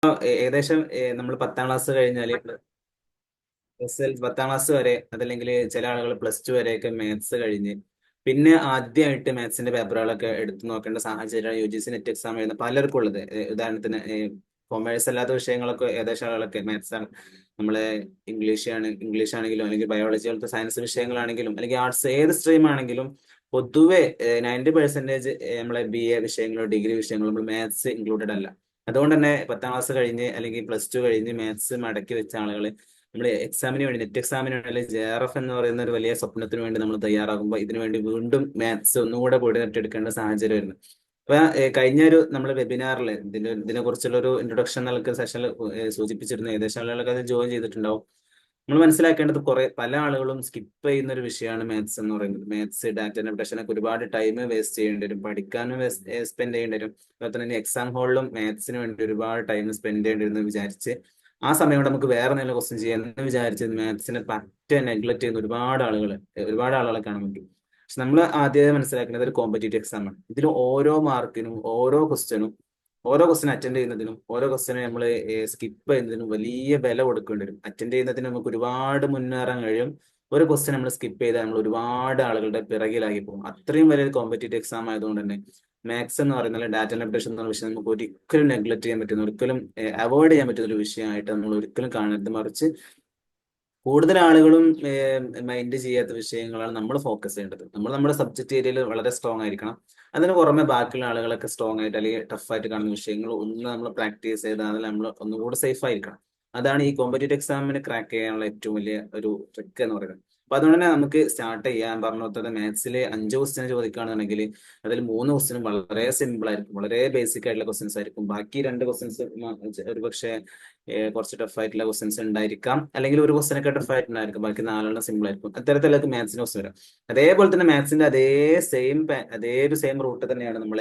ഏകദേശം നമ്മൾ 10ാം ക്ലാസ് കഴിഞ്ഞാൽ 10ാം ക്ലാസ് വരെ അതല്ലെങ്കിൽ ചില ആളുകൾ +2 വരെയൊക്കെ മാത്സ് കഴിഞ്ഞ് പിന്നെ ആദ്യമായിട്ട് മാത്സിന്റെ പേപ്പറുകളൊക്കെ എടുത്തു നോക്കേണ്ട സാഹചര്യമാണ് UGC നെറ്റ് എക്സാം എഴുതുന്ന പലർക്കും ഉള്ളത്. ഉദാഹരണത്തിന് കൊമേഴ്സ് അല്ലാത്ത വിഷയങ്ങളൊക്കെ ഏകദേശം ആളുകളൊക്കെ മാത്സ് ആണ്, നമ്മളെ ഇംഗ്ലീഷ് ആണെങ്കിലും അല്ലെങ്കിൽ ബയോളജി പോലത്തെ സയൻസ് വിഷയങ്ങളാണെങ്കിലും അല്ലെങ്കിൽ ആർട്സ് ഏത് സ്ട്രീം ആണെങ്കിലും പൊതുവെ 90% നമ്മളെ BA വിഷയങ്ങളോ ഡിഗ്രി വിഷയങ്ങളോ നമ്മൾ മാത്സ് ഇൻക്ലൂഡഡ് അല്ല. അതുകൊണ്ട് തന്നെ 10ാം ക്ലാസ് കഴിഞ്ഞ് അല്ലെങ്കിൽ +2 കഴിഞ്ഞ് മാത്സ് മടക്കി വെച്ച ആളുകൾ നമ്മൾ എക്സാമിന് വേണ്ടി നെറ്റ് എക്സാമിന് വേണ്ടി അല്ലെങ്കിൽ JRF എന്ന് പറയുന്ന ഒരു വലിയ സ്വപ്നത്തിന് വേണ്ടി നമ്മൾ തയ്യാറാകുമ്പോൾ ഇതിനു വേണ്ടി വീണ്ടും മാത്സ് ഒന്നുകൂടെ പൊടി തട്ടിയെടുക്കേണ്ട സാഹചര്യം വരുന്നു. അപ്പൊ കഴിഞ്ഞൊരു നമ്മൾ വെബിനാറിൽ ഇതിനെ കുറിച്ചുള്ള ഒരു ഇൻട്രൊഡക്ഷൻ നൽകുന്ന സെഷനിൽ സൂചിപ്പിച്ചിരുന്നു. ഏകദേശം ആളുകളൊക്കെ അത് ജോയിൻ ചെയ്തിട്ടുണ്ടാവും. നമ്മൾ മനസ്സിലാക്കേണ്ടത് പല ആളുകളും സ്കിപ്പ് ചെയ്യുന്ന ഒരു വിഷയമാണ് മാത്സ് എന്ന് പറയുന്നത്. മാത്സ് ഡാറ്റ ഇന്റർപ്രിട്ടേഷൻ ഒക്കെ ഒരുപാട് ടൈം വേസ്റ്റ് ചെയ്യേണ്ടി വരും, പഠിക്കാനും സ്പെൻഡ് ചെയ്യേണ്ടി വരും. അതുപോലെ തന്നെ എക്സാം ഹാളിലും മാത്സിന് വേണ്ടി ഒരുപാട് ടൈം സ്പെൻഡ് ചെയ്യേണ്ടി വരും എന്ന് വിചാരിച്ച് ആ സമയം കൊണ്ട് നമുക്ക് വേറെ എന്തെങ്കിലും ക്വസ്റ്റ്യൻ ചെയ്യാം എന്ന് വിചാരിച്ച് മാത്സിനെ പറ്റ നെഗ്ലക്ട് ചെയ്യുന്ന ഒരുപാട് ആളുകളെ കാണാൻ പറ്റും. പക്ഷെ നമ്മൾ ആദ്യമേ മനസ്സിലാക്കുന്നത് ഒരു കോമ്പറ്റേറ്റീവ് എക്സാം ആണ്. ഇതിൽ ഓരോ മാർക്കിനും ഓരോ ക്വസ്റ്റ്യൻ അറ്റൻഡ് ചെയ്യുന്നതിനും ഓരോ ക്വസ്റ്റ്യനും നമ്മൾ സ്കിപ്പ് ചെയ്യുന്നതിനും വലിയ വില കൊടുക്കേണ്ടി വരും. അറ്റൻഡ് ചെയ്യുന്നതിന് നമുക്ക് ഒരുപാട് മുന്നേറാൻ കഴിയും. ഒരു ക്വസ്റ്റ്യൻ നമ്മൾ സ്കിപ്പ് ചെയ്താൽ നമ്മൾ ഒരുപാട് ആളുകളുടെ പിറകിലായി പോകും. അത്രയും വലിയ കോമ്പറ്റേറ്റീവ് എക്സാം ആയതുകൊണ്ട് തന്നെ മാത്സ് എന്ന് പറയുന്നത് ഡാറ്റ ഇന്റർപ്രിട്ടേഷൻ എന്ന വിഷയം നമുക്ക് ഒരിക്കലും നെഗ്ലക്ട് ചെയ്യാൻ പറ്റുന്ന, ഒരിക്കലും അവോയ്ഡ് ചെയ്യാൻ പറ്റുന്ന ഒരു വിഷയമായിട്ട് നമ്മൾ ഒരിക്കലും കാണരുത്. മറിച്ച് കൂടുതൽ ആളുകളും മൈൻഡ് ചെയ്യാത്ത വിഷയങ്ങളാണ് നമ്മൾ ഫോക്കസ് ചെയ്യേണ്ടത്. നമ്മൾ നമ്മുടെ സബ്ജക്ട് ഏരിയയിൽ വളരെ സ്ട്രോങ് ആയിരിക്കണം. അതിന് പുറമെ ബാക്കിയുള്ള ആളുകളൊക്കെ സ്ട്രോങ് ആയിട്ട് അല്ലെങ്കിൽ ടഫായിട്ട് കാണുന്ന വിഷയങ്ങൾ ഒന്ന് നമ്മൾ പ്രാക്ടീസ് ചെയ്ത് അതിൽ നമ്മൾ ഒന്നുകൂടെ സേഫ് ആയിരിക്കണം. അതാണ് ഈ കോമ്പറ്റേറ്റീവ് എക്സാമിന് ക്രാക്ക് ചെയ്യാനുള്ള ഏറ്റവും വലിയ ഒരു ട്രിക്ക് എന്ന് പറയുന്നത്. അപ്പൊ അതുകൊണ്ട് തന്നെ നമുക്ക് സ്റ്റാർട്ട് ചെയ്യാൻ പറഞ്ഞത് മാത്സിൽ 5 ക്വസ്റ്റ്യൻ ചോദിക്കുകയാണെന്നുണ്ടെങ്കിൽ അതിൽ 3 ക്വസ്റ്റ്യനും വളരെ സിമ്പിൾ ആയിരിക്കും, വളരെ ബേസിക് ആയിട്ടുള്ള ക്വസ്റ്റ്യൻസ് ആയിരിക്കും. ബാക്കി 2 ക്വസ്റ്റ്യൻസ് ഒരുപക്ഷെ കുറച്ച് ടഫ് ആയിട്ടുള്ള ക്വസ്റ്റ്യൻസ് ഉണ്ടായിരിക്കാം, അല്ലെങ്കിൽ ഒരു ക്വസ്റ്റ്യൻ ഒക്കെ ടഫ് ആയിട്ടുണ്ടായിരിക്കും, ബാക്കി 4 സിമ്പിൾ ആയിരിക്കും. അത്തരത്തിലൊക്കെ മാത്സിന് ക്വസ്റ്റ്യൻ വരും. അതേപോലെ തന്നെ മാത്സിന്റെ അതേ ഒരു സെയിം റൂട്ട് തന്നെയാണ് നമ്മൾ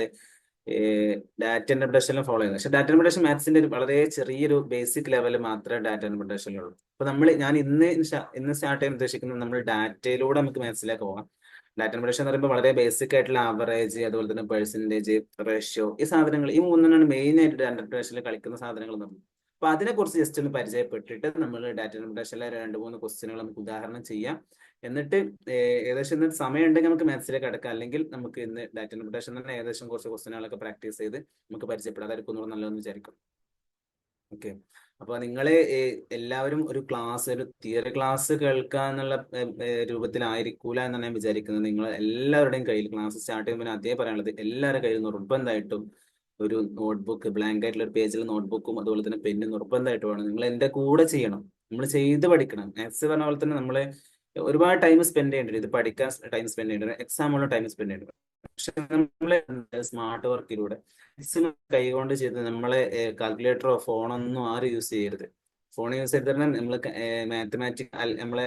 ഡാറ്റ ഇന്റർപ്രിട്ടേഷനിലും ഫോളോ ചെയ്യുന്നത്. പക്ഷെ ഡാറ്റ ഇന്റർപ്രിട്ടേഷൻ മാത്സിന്റെ ഒരു വളരെ ചെറിയൊരു ബേസിക് ലെവൽ മാത്രമേ ഡാറ്റ ഇന്റർപ്രിട്ടേഷനിലുള്ളൂ. അപ്പൊ ഞാൻ ഇന്ന് സ്റ്റാർട്ട് ചെയ്യാൻ ഉദ്ദേശിക്കുന്നത് നമ്മൾ ഡാറ്റയിലൂടെ നമുക്ക് മാത്സിലേക്ക് പോകാം. ഡാറ്റ ഇന്റർപ്രിട്ടേഷൻ എന്ന് പറയുമ്പോൾ വളരെ ബേസിക് ആയിട്ടുള്ള ആവറേജ്, അതുപോലെ തന്നെ പെർസെന്റേജ്, റേഷ്യോ, ഈ മൂന്നെണ്ണമാണ് മെയിൻ ആയിട്ട് ഡാറ്റ ഇന്റർപ്രിട്ടേഷനിൽ കളിക്കുന്ന സാധനങ്ങൾ എന്ന് പറയുന്നത്. അപ്പൊ അതിനെ കുറിച്ച് ജസ്റ്റ് ഒന്ന് പരിചയപ്പെട്ടിട്ട് നമ്മൾ ഡാറ്റ ഇന്റർപ്രിട്ടേഷനിലെ 2-3 ക്വസ്റ്റ്യനുകൾ നമുക്ക് ഉദാഹരണം ചെയ്യാം. എന്നിട്ട് ഏകദേശം ഇന്ന് സമയം ഉണ്ടെങ്കിൽ നമുക്ക് മാത്സിലേക്ക് അടക്കാം, അല്ലെങ്കിൽ നമുക്ക് ഇന്ന് ഡാറ്റ ഇന്റർപ്രിട്ടേഷൻ തന്നെ ഏകദേശം കുറച്ച് ക്വസ്റ്റ്യനുകളൊക്കെ പ്രാക്ടീസ് ചെയ്ത് നമുക്ക് പരിചയപ്പെടാം. അതായിരിക്കും ഒന്നുകൂടെ നല്ലതെന്ന് വിചാരിക്കും. ഓക്കെ. അപ്പൊ നിങ്ങള് എല്ലാവരും ഒരു തിയറി ക്ലാസ് കേൾക്കുക എന്നുള്ള രൂപത്തിലായിരിക്കൂല എന്നാണ് ഞാൻ വിചാരിക്കുന്നത്. നിങ്ങൾ എല്ലാവരുടെയും കയ്യിൽ ക്ലാസ് സ്റ്റാർട്ട് ചെയ്യുമ്പോൾ അതേ പറയാനുള്ളത്, എല്ലാവരുടെ കയ്യിൽ നിർബന്ധമായിട്ടും ഒരു നോട്ട്ബുക്ക്, ബ്ലാങ്ക് ആയിട്ടുള്ള ഒരു പേജിൽ നോട്ട്ബുക്കും അതുപോലെ തന്നെ പെന്നും നിർബന്ധമായിട്ട് വേണം. നിങ്ങൾ എന്റെ കൂടെ ചെയ്യണം, നമ്മൾ ചെയ്ത് പഠിക്കണം. മാത്സ് പറഞ്ഞ പോലെ തന്നെ നമ്മള് ഒരുപാട് ടൈം സ്പെൻഡ് ചെയ്യേണ്ടി വരും, ഇത് പഠിക്കാൻ ടൈം സ്പെൻഡ് ചെയ്യേണ്ടി വരും, എക്സാമുള്ള ടൈം സ്പെൻഡ് ചെയ്യേണ്ടി വരും. പക്ഷെ നമ്മള് സ്മാർട്ട് വർക്കിലൂടെ മാക്സിമം കൈകൊണ്ട് ചെയ്ത് നമ്മളെ കാൽക്കുലേറ്ററോ ഫോണൊന്നും ആരും യൂസ് ചെയ്യരുത്. ഫോൺ യൂസ് ചെയ്തിട്ട് നമ്മൾ മാത്തമാറ്റിക് നമ്മളെ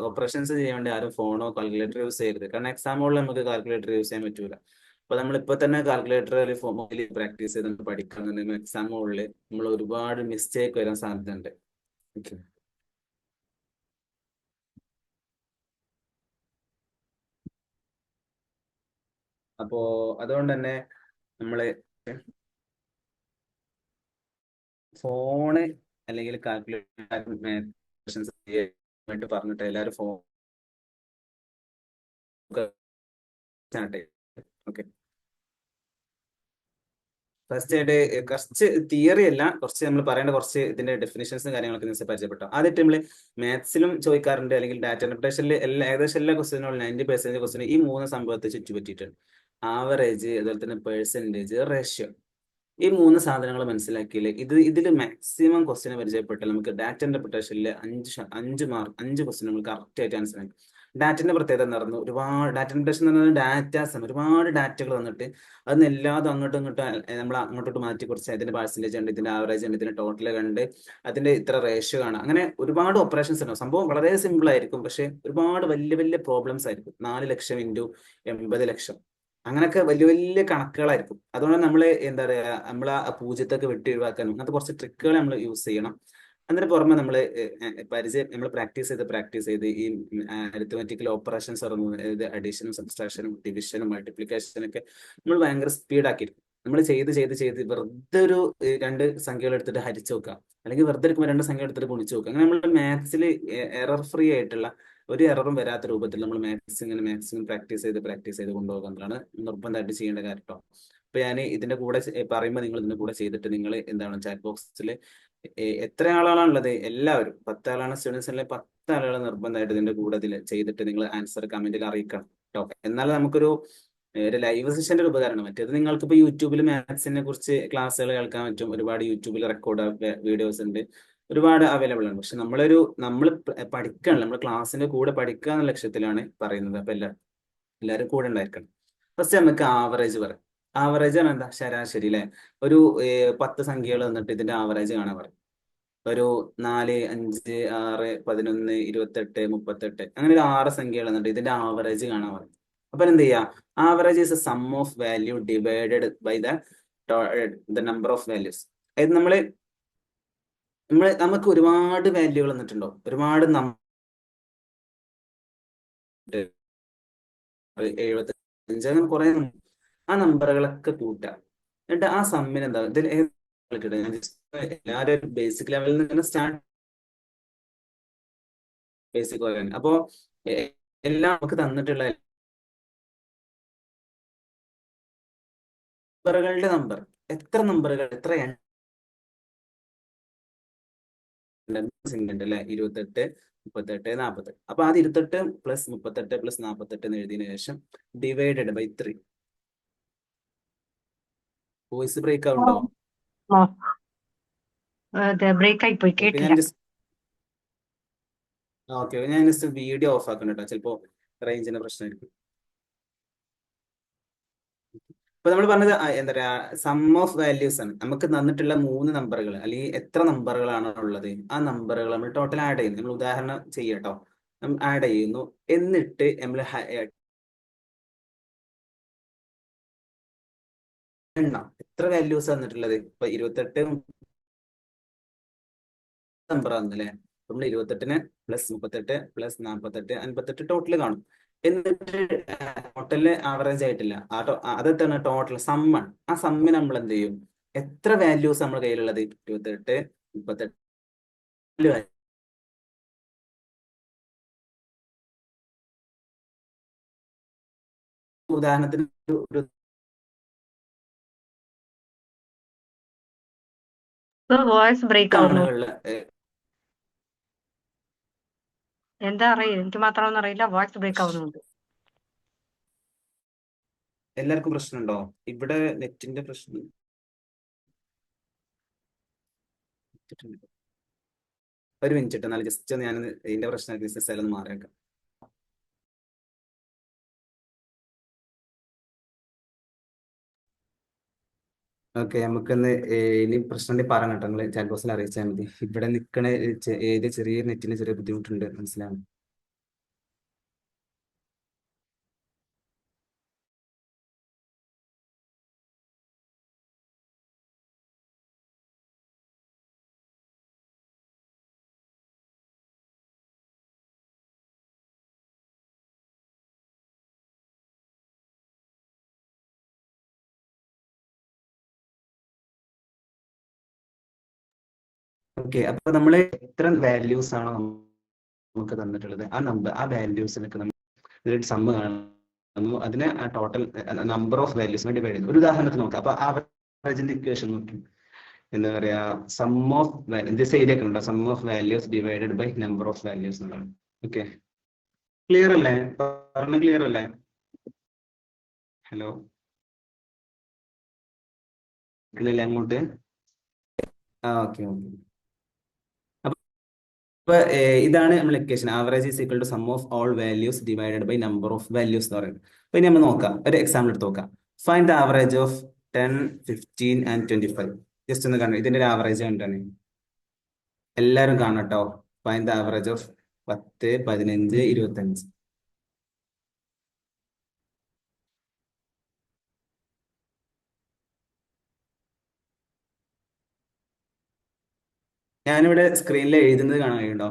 ഓപ്പറേഷൻസ് ചെയ്യാൻ വേണ്ടി ആരും ഫോണോ കാൽക്കുലേറ്റർ യൂസ് ചെയ്യരുത്. കാരണം എക്സാമുകളിൽ നമുക്ക് കാൽക്കുലേറ്റർ യൂസ് ചെയ്യാൻ പറ്റൂല. അപ്പൊ നമ്മൾ ഇപ്പൊ തന്നെ കാൽക്കുലേറ്റർ അല്ലെങ്കിൽ ഫോണിൽ പ്രാക്ടീസ് ചെയ്ത് നമ്മൾ പഠിക്കണം. എക്സാമുകളിൽ നമ്മൾ ഒരുപാട് മിസ്റ്റേക്ക് വരാൻ സാധ്യതയുണ്ട്. ഓക്കെ. അപ്പോ അതുകൊണ്ട് തന്നെ നമ്മള് ഫോണ് അല്ലെങ്കിൽ കാൽക്കുലേഷൻ പറഞ്ഞിട്ട് എല്ലാവരും ഫോൺ സ്റ്റാർട്ട് ചെയ്യും. ഓക്കെ. ഫസ്റ്റ് ആയിട്ട് കുറച്ച് തിയറി അല്ല, കുറച്ച് നമ്മൾ പറയേണ്ട കുറച്ച് ഇതിന്റെ ഡെഫിനിഷൻസും കാര്യങ്ങളൊക്കെ നിങ്ങൾ പരിചയപ്പെട്ടു. ആദ്യമായിട്ട് നമ്മൾ മാത്സിലും ചോദിക്കാറുണ്ട്, അല്ലെങ്കിൽ ഡാറ്റ ഇന്റർപ്രിട്ടേഷനിൽ ഏകദേശം എല്ലാ ക്വസ്റ്റിനും 90% ക്വസ്റ്റിനും ഈ 3 സംഭവത്തെ ചുറ്റിപ്പറ്റിയിട്ടുണ്ട്: ആവറേജ്, അതുപോലെ തന്നെ പെർസെന്റേജ്, റേഷ്യോ. ഈ 3 സാധനങ്ങൾ മനസ്സിലാക്കിയില്ലേ, ഇതിൽ മാക്സിമം ക്വസ്റ്റിനെ പരിചയപ്പെട്ടാൽ നമുക്ക് ഡാറ്റ ഇന്റർപ്രിട്ടേഷനിൽ 5 ക്വസ്റ്റിൻ നമുക്ക് കറക്റ്റ് ആയിട്ട് ആൻസർ ആക്കും. ഡാറ്റന്റെ പ്രത്യേകത എന്ന് പറഞ്ഞു, ഒരുപാട് ഡാറ്റ ഇന്റർപ്രിട്ടേഷൻ എന്ന് പറയുന്നത് ഡാറ്റാസ്, ഒരുപാട് ഡാറ്റകൾ വന്നിട്ട് അതിന് എല്ലാതും അങ്ങോട്ടും ഇങ്ങോട്ടും നമ്മൾ അങ്ങോട്ടോട്ട് മാറ്റി കുറച്ച് ഇതിന്റെ പെർസെന്റേജ് ഉണ്ട്, ഇതിന്റെ ആവറേജ് ഉണ്ട്, ഇതിന്റെ ടോട്ടൽ കണ്ട് അതിന്റെ ഇത്ര റേഷ്യോ ആണ്. അങ്ങനെ ഒരുപാട് ഓപ്പറേഷൻസ് ഉണ്ടാവും. സംഭവം വളരെ സിമ്പിൾ ആയിരിക്കും, പക്ഷെ ഒരുപാട് വലിയ വലിയ പ്രോബ്ലംസ് ആയിരിക്കും. 4 ലക്ഷം ഇൻറ്റു 80 ലക്ഷം, അങ്ങനെയൊക്കെ വലിയ വലിയ കണക്കുകളായിരിക്കും. അതുകൊണ്ട് നമ്മൾ എന്താ പറയാ, നമ്മൾ ആ പൂജ്യത്തൊക്കെ വെട്ടി ഒഴിവാക്കാനും അങ്ങനത്തെ കുറച്ച് ട്രിക്കുകൾ നമ്മൾ യൂസ് ചെയ്യണം. അതിന് പുറമെ നമ്മൾ പ്രാക്ടീസ് ചെയ്ത് ഈ അരിത്മെറ്റിക്കൽ ഓപ്പറേഷൻസ് ഇറങ്ങുന്നത്, അഡീഷനും സബ്സ്ട്രാക്ഷനും ഡിവിഷനും മൾട്ടിപ്ലിക്കേഷനും ഒക്കെ നമ്മൾ ഭയങ്കര സ്പീഡാക്കിയിരിക്കും. നമ്മൾ ചെയ്ത് ചെയ്ത് ചെയ്ത് വെറുതെ ഒരു രണ്ട് സംഖ്യകൾ എടുത്തിട്ട് ഹരിച്ചു നോക്കുക, അല്ലെങ്കിൽ വെറുതെ എടുക്കുമ്പോൾ രണ്ട് സംഖ്യ എടുത്തിട്ട് ഗുണിച്ചു നോക്കുക. അങ്ങനെ നമ്മൾ മാത്സിൽ എറർ ഫ്രീ ആയിട്ടുള്ള ഒരു എററും വരാത്ത രൂപത്തിൽ നമ്മൾ മാത്സ് ഇങ്ങനെ മാക്സിമം പ്രാക്ടീസ് ചെയ്ത് കൊണ്ടുപോകുന്നതാണ് നിർബന്ധമായിട്ട് ചെയ്യേണ്ട കാര്യം കേട്ടോ. അപ്പൊ ഞാൻ ഇതിന്റെ കൂടെ പറയുമ്പോൾ നിങ്ങൾ ഇതിന്റെ കൂടെ ചെയ്തിട്ട് നിങ്ങൾ എന്താണ് ചാറ്റ് ബോക്സിൽ എത്ര ആളുകളാണുള്ളത്, എല്ലാവരും 10 ആളാണ് സ്റ്റുഡൻസ്, അല്ലെങ്കിൽ 10 ആളുകൾ നിർബന്ധമായിട്ട് ഇതിന്റെ കൂടെ ഇതിൽ ചെയ്തിട്ട് നിങ്ങൾ ആൻസർ കമന്റിൽ അറിയിക്കണം കേട്ടോ. എന്നാൽ നമുക്കൊരു ഒരു ലൈവ് സെഷന്റെ ഒരു ഉപകാരമാണ്. മറ്റേത് നിങ്ങൾക്ക് ഇപ്പൊ യൂട്യൂബിൽ മാത്സിനെ കുറിച്ച് ക്ലാസ്സുകൾ കേൾക്കാൻ പറ്റും, ഒരുപാട് യൂട്യൂബിൽ റെക്കോർഡ് വീഡിയോസ് ഉണ്ട്, ഒരുപാട് അവൈലബിൾ ആണ്. പക്ഷെ നമ്മൾ പഠിക്കണം, നമ്മൾ ക്ലാസ്സിന്റെ കൂടെ പഠിക്കുക എന്ന ലക്ഷ്യത്തിലാണ് പറയുന്നത്. അപ്പൊ എല്ലാവരും കൂടെ ഉണ്ടായിരിക്കണം. ഫസ്റ്റ് നമുക്ക് ആവറേജ് പറയാം. ആവറേജ് ആണ് എന്താ, ശരാശരി അല്ലെ. ഒരു 10 സംഖ്യകൾ തന്നിട്ട് ഇതിന്റെ ആവറേജ് കാണാൻ പറയും. ഒരു 4, 5, 6, 11, 28, 38 അങ്ങനെ ഒരു 6 സംഖ്യകൾ തന്നിട്ട് ഇതിന്റെ ആവറേജ് കാണാൻ പറയും. അപ്പൊ എന്ത് ചെയ്യാ, average is a sum of value divided by the number of values. അതായത് നമുക്ക് ഒരുപാട് വാല്യൂകൾ തന്നിട്ടുണ്ടോ, ഒരുപാട് 75 അങ്ങനെ കുറെ ആ നമ്പറുകളൊക്കെ കൂട്ടുക. എന്നിട്ട് ആ സമ്മിന് എന്താ ഇതിൽ എല്ലാവരും ബേസിക് ലെവലിൽ നിന്ന് സ്റ്റാർട്ട് ബേസിക് പറയാൻ. അപ്പോ എല്ലാം നമുക്ക് തന്നിട്ടുള്ള നമ്പറുകളുടെ നമ്പർ, എത്ര നമ്പറുകൾ, എത്ര ഉണ്ട് അല്ലെ, 28, 38, 48. അപ്പൊ അത് 28 പ്ലസ് 38 പ്ലസ് 48 എന്ന് എഴുതിയതിനു ശേഷം ഡിവൈഡഡ് ബൈ 3. വോയിസ് ബ്രേക്ക് ആവുണ്ടോ? ബ്രേക്ക് ആയി പോയി, കേട്ടില്ല. ഞാൻ ജസ്റ്റ് വീഡിയോ ഓഫ് ആക്കണം കേട്ടോ, ചിലപ്പോ റേഞ്ചിന്റെ പ്രശ്നമായിരിക്കും. ഇപ്പൊ നമ്മൾ പറഞ്ഞത് എന്താ പറയാ, സം ഓഫ് വാല്യൂസ് ആണ്. നമുക്ക് തന്നിട്ടുള്ള 3 നമ്പറുകൾ അല്ലെങ്കിൽ എത്ര നമ്പറുകളാണ് ഉള്ളത്, ആ നമ്പറുകൾ നമ്മൾ ടോട്ടൽ ആഡ് ചെയ്യുന്നു. നമ്മൾ ഉദാഹരണം ചെയ്യട്ടോ, നമ്മൾ ആഡ് ചെയ്യുന്നു. എന്നിട്ട് നമ്മൾ എണ്ണം എത്ര വാല്യൂസ് തന്നിട്ടുള്ളത്. ഇപ്പൊ 28 നമ്പർ ആണെന്നല്ലേ, നമ്മൾ 28 പ്ലസ് 38 പ്ലസ് 48 58 ടോട്ടൽ കാണും. എന്നിട്ട് ടോട്ടല് ആവറേജ് ആയിട്ടില്ല, അതെത്താണ് ടോട്ടൽ സമ്മാണ്. ആ സമ്മിന് നമ്മൾ എന്ത് ചെയ്യും, എത്ര വാല്യൂസ് നമ്മുടെ കയ്യിലുള്ളത്, 28, 38 ഉദാഹരണത്തിന് ഒരു വോയിസ് ബ്രേക്ക് ആവുന്നു. തവണകളില് എന്താ അറിയില്ല, എനിക്ക് മാത്രമൊന്നും അറിയില്ല, വോയിസ് ബ്രേക്ക് ആവുന്നുണ്ട്. എല്ലാവർക്കും പ്രശ്നമുണ്ടോ? ഇവിടെ നെറ്റിന്റെ പ്രശ്നം. ഒരു മിനിറ്റ്, എന്നാൽ ജസ്റ്റ് ഞാൻ ഇതിന്റെ പ്രശ്നം സ്ഥലം മാറിയേക്കാം. ഓക്കെ, നമുക്കൊന്ന് ഇനി പ്രശ്നം ഉണ്ടെങ്കിൽ പറയാം കേട്ടോ, നിങ്ങൾ ചാറ്റ് ബോക്സിൽ അറിയിച്ചാൽ മതി. ഇവിടെ നിൽക്കണ ഏത് ചെറിയ നെറ്റിന് ചെറിയ ബുദ്ധിമുട്ടുണ്ട്, മനസ്സിലാവും. ഓക്കെ, അപ്പൊ നമ്മൾ എത്ര വാല്യൂസ് ആണോ നമുക്ക് തന്നിട്ടുള്ളത്, ആ വാല്യൂസിനൊക്കെ നമ്മൾ സമ്മ് കാണുന്നു. അതിനെ ആ total number of values divide ചെയ്യുന്നു. ഒരു ഉദാഹരണത്തിന് നോക്കാം. അപ്പൊ ആവറേജിന്റെ ഇക്വേഷൻ നോക്കി, എന്താ പറയാ, സം ഓഫ് ദിസ് ഏരിയ ഒക്കെ ഉണ്ടോ, sum of values divided by number of values എന്നുള്ളതാണ്. ഓക്കെ, ക്ലിയർ അല്ലേ? പറഞ്ഞ ക്ലിയർ അല്ലേ? ഹലോ, ഇല്ലല്ലേ അങ്ങോട്ട്? ഓക്കെ. അപ്പൊ ഇതാണ് നമ്മൾ equation, average is equal to sum of all values divided by number of values എന്ന് പറയുന്നത്. അപ്പൊ ഇനി നമ്മൾ നോക്കാം, ഒരു എക്സാമ്പിൾ എടുത്ത് നോക്കാം. Find the average of 10, 15 and 25. Just ഒന്ന് കാണാം, ഇതിന്റെ ഒരു ആവറേജ് കണ്ടാണ് എല്ലാവരും കാണട്ടോ. Find the average of 10, 15, 25. ഞാനിവിടെ സ്ക്രീനിൽ എഴുതുന്നത് കാണാൻ കഴിയുന്നുണ്ടോ?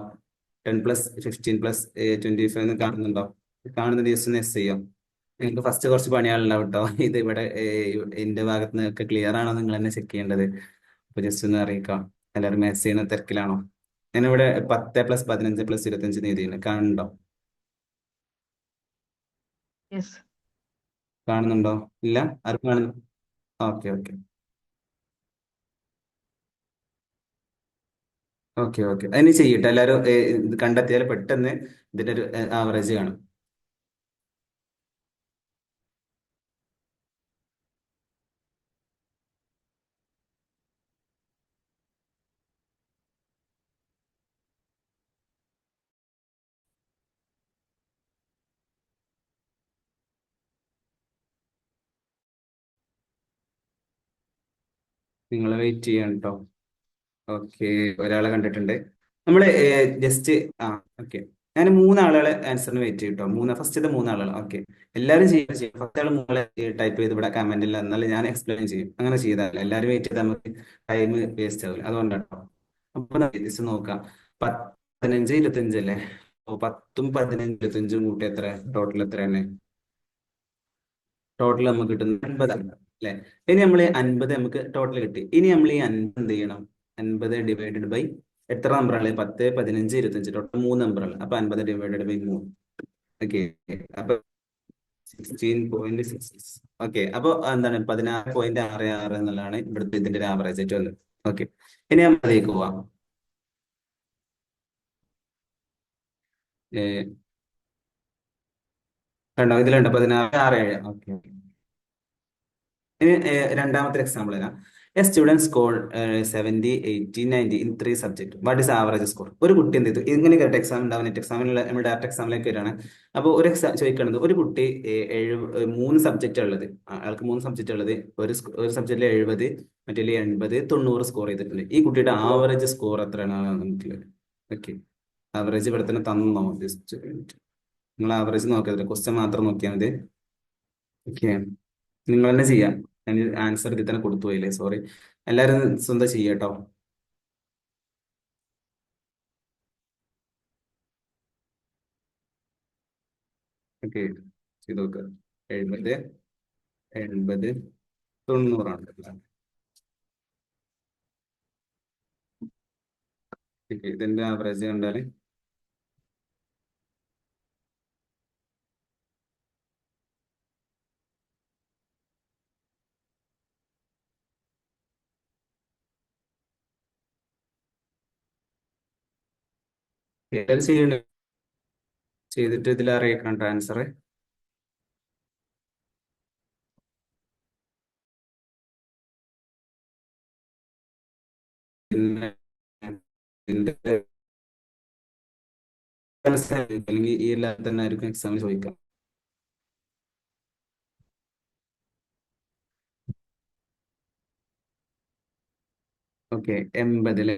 10 പ്ലസ് 15 പ്ലസ് 25 എന്ന് കാണുന്നുണ്ടോ? കാണുന്നത് ജസ്റ്റ് ഒന്ന് എസ് ചെയ്യാം. നിങ്ങൾക്ക് ഫസ്റ്റ് കുറച്ച് പണികളുണ്ടാവും കേട്ടോ. ഇത് ഇവിടെ എന്റെ ഭാഗത്ത് നിന്ന് ഒക്കെ ക്ലിയർ ആണോ നിങ്ങൾ തന്നെ ചെക്ക് ചെയ്യേണ്ടത്. അപ്പൊ ജസ്റ്റ് ഒന്ന് അറിയിക്കാം. എല്ലാവരും മാത്സ് ചെയ്യുന്ന തിരക്കിലാണോ? ഞാനിവിടെ 10+15+25 എഴുതിയാണ്. കാണുന്നുണ്ടോ? യെസ്. കാണുന്നുണ്ടോ? ഇല്ല, ആർക്കും കാണുന്നു? Okay okay okay okay. അതിന് ചെയ്യട്ടെ എല്ലാവരും. ഇത് കണ്ടെത്തിയാൽ പെട്ടെന്ന് ഇതിന്റെ ഒരു ആവറേജ് കാണും. നിങ്ങൾ വെയിറ്റ് ചെയ്യണം കേട്ടോ. ഓക്കെ, ഒരാളെ കണ്ടിട്ടുണ്ട്. നമ്മള് ജസ്റ്റ് ആ ഓക്കെ. ഞാൻ മൂന്നാളുകളെ ആൻസറിന് വെയിറ്റ് ചെയ്യും കേട്ടോ. ഫസ്റ്റത്തെ മൂന്നാളുകൾ. ഓക്കെ, എല്ലാവരും ചെയ്യും. ഫസ്റ്റ് ആൾ മൂന്നാളെ ടൈപ്പ് ചെയ്ത് ഇവിടെ കമന്റിൽ എന്നാലും ഞാൻ എക്സ്പ്ലെയിൻ ചെയ്യും. അങ്ങനെ ചെയ്താൽ എല്ലാവരും വെയിറ്റ് ചെയ്താൽ നമുക്ക് ടൈം വേസ്റ്റ് ആവില്ല. അതുകൊണ്ടാണ് കേട്ടോ. അപ്പൊ ജസ്റ്റ് നോക്കാം. 15 25 അല്ലേ? അപ്പൊ 10 15 25 കൂട്ടി എത്ര? ടോട്ടൽ എത്ര തന്നെ? ടോട്ടൽ നമുക്ക് കിട്ടുന്നത് 50 അല്ലെ? ഇനി നമ്മൾ 50 നമുക്ക് ടോട്ടൽ കിട്ടി. ഇനി നമ്മൾ ഈ 50 എന്ത് ചെയ്യണം? 50 ഡിവൈഡഡ് ബൈ എത്ര നമ്പറാണ്? 10 15 25 ടോട്ടൽ 3 നമ്പറാണ്. അപ്പൊ 50 ഡിവൈഡഡ് ബൈ 3. ഓക്കെ, അപ്പൊ 16.66. ഓക്കെ, അപ്പൊ എന്താണ്? 16.66 എന്നുള്ളതാണ് ഇവിടുത്തെ ഇതിന്റെ ഒരു ആവറേജ് ആയിട്ട് വന്നത്. ഓക്കെ, ഇനി നമ്മൾ അതിലേക്ക് പോവാം. കണ്ടോ? ഇതിലുണ്ടോ 16.67? ഓക്കെ. ഇനി രണ്ടാമത്തെ എക്സാമ്പിൾ തരാം. A student score 70 80 90 in 3 subject. What is average score? ഒരു കുട്ടി എന്ത് ചെയ്തു? ഇങ്ങനെ കേട്ട എക്സാം ഉണ്ടാവും. നെറ്റ് എക്സാമിനുള്ള നമ്മൾ ഡയറക്റ്റ് എക്സാമിലേക്ക് വരികയാണ്. അപ്പോൾ ഒരു എക്സാം ചോദിക്കുന്നത്, ഒരു കുട്ടി 3 സബ്ജക്റ്റ് ഉള്ളത്. അയാൾക്ക് 3 സബ്ജക്റ്റ് ഉള്ളത്. ഒരു സബ്ജക്റ്റിൽ 70, മറ്റേ 80 90 സ്കോർ ചെയ്തിട്ടുണ്ട്. ഈ കുട്ടിയുടെ ആവറേജ് സ്കോർ എത്രയാണ് നമുക്കുള്ളത്? ഓക്കെ, ആവറേജ് ഇവിടെ തന്നെ തന്നോ? ജസ്റ്റ് നിങ്ങൾ ആവറേജ് നോക്കിയതില്ല, ക്വസ്റ്റ്യൻ മാത്രം നോക്കിയാൽ മതി. ഓക്കെ, നിങ്ങൾ തന്നെ ചെയ്യാം. ഞാൻ ആൻസർ ഇതിൽ തന്നെ കൊടുത്തു പോയില്ലേ, സോറി. എല്ലാവരും സ്വന്തം ചെയ്യാട്ടോ. ഓക്കെ, ചെയ്ത് നോക്കുക. 70 80 90 ഓക്കെ, ഇതിന്റെ ആവറേജ് കണ്ടാല് എല്ലാവരും ചെയ്യണ്ട. ചെയ്തിട്ട് ഇതിൽ അറിയിക്കണം ആൻസർ. പിന്നെ ഇതിന്റെ അല്ലെങ്കിൽ ഈ എല്ലാം തന്നെ ആയിരിക്കും എക്സാമിൽ ചോദിക്കാം. ഓക്കെ, 80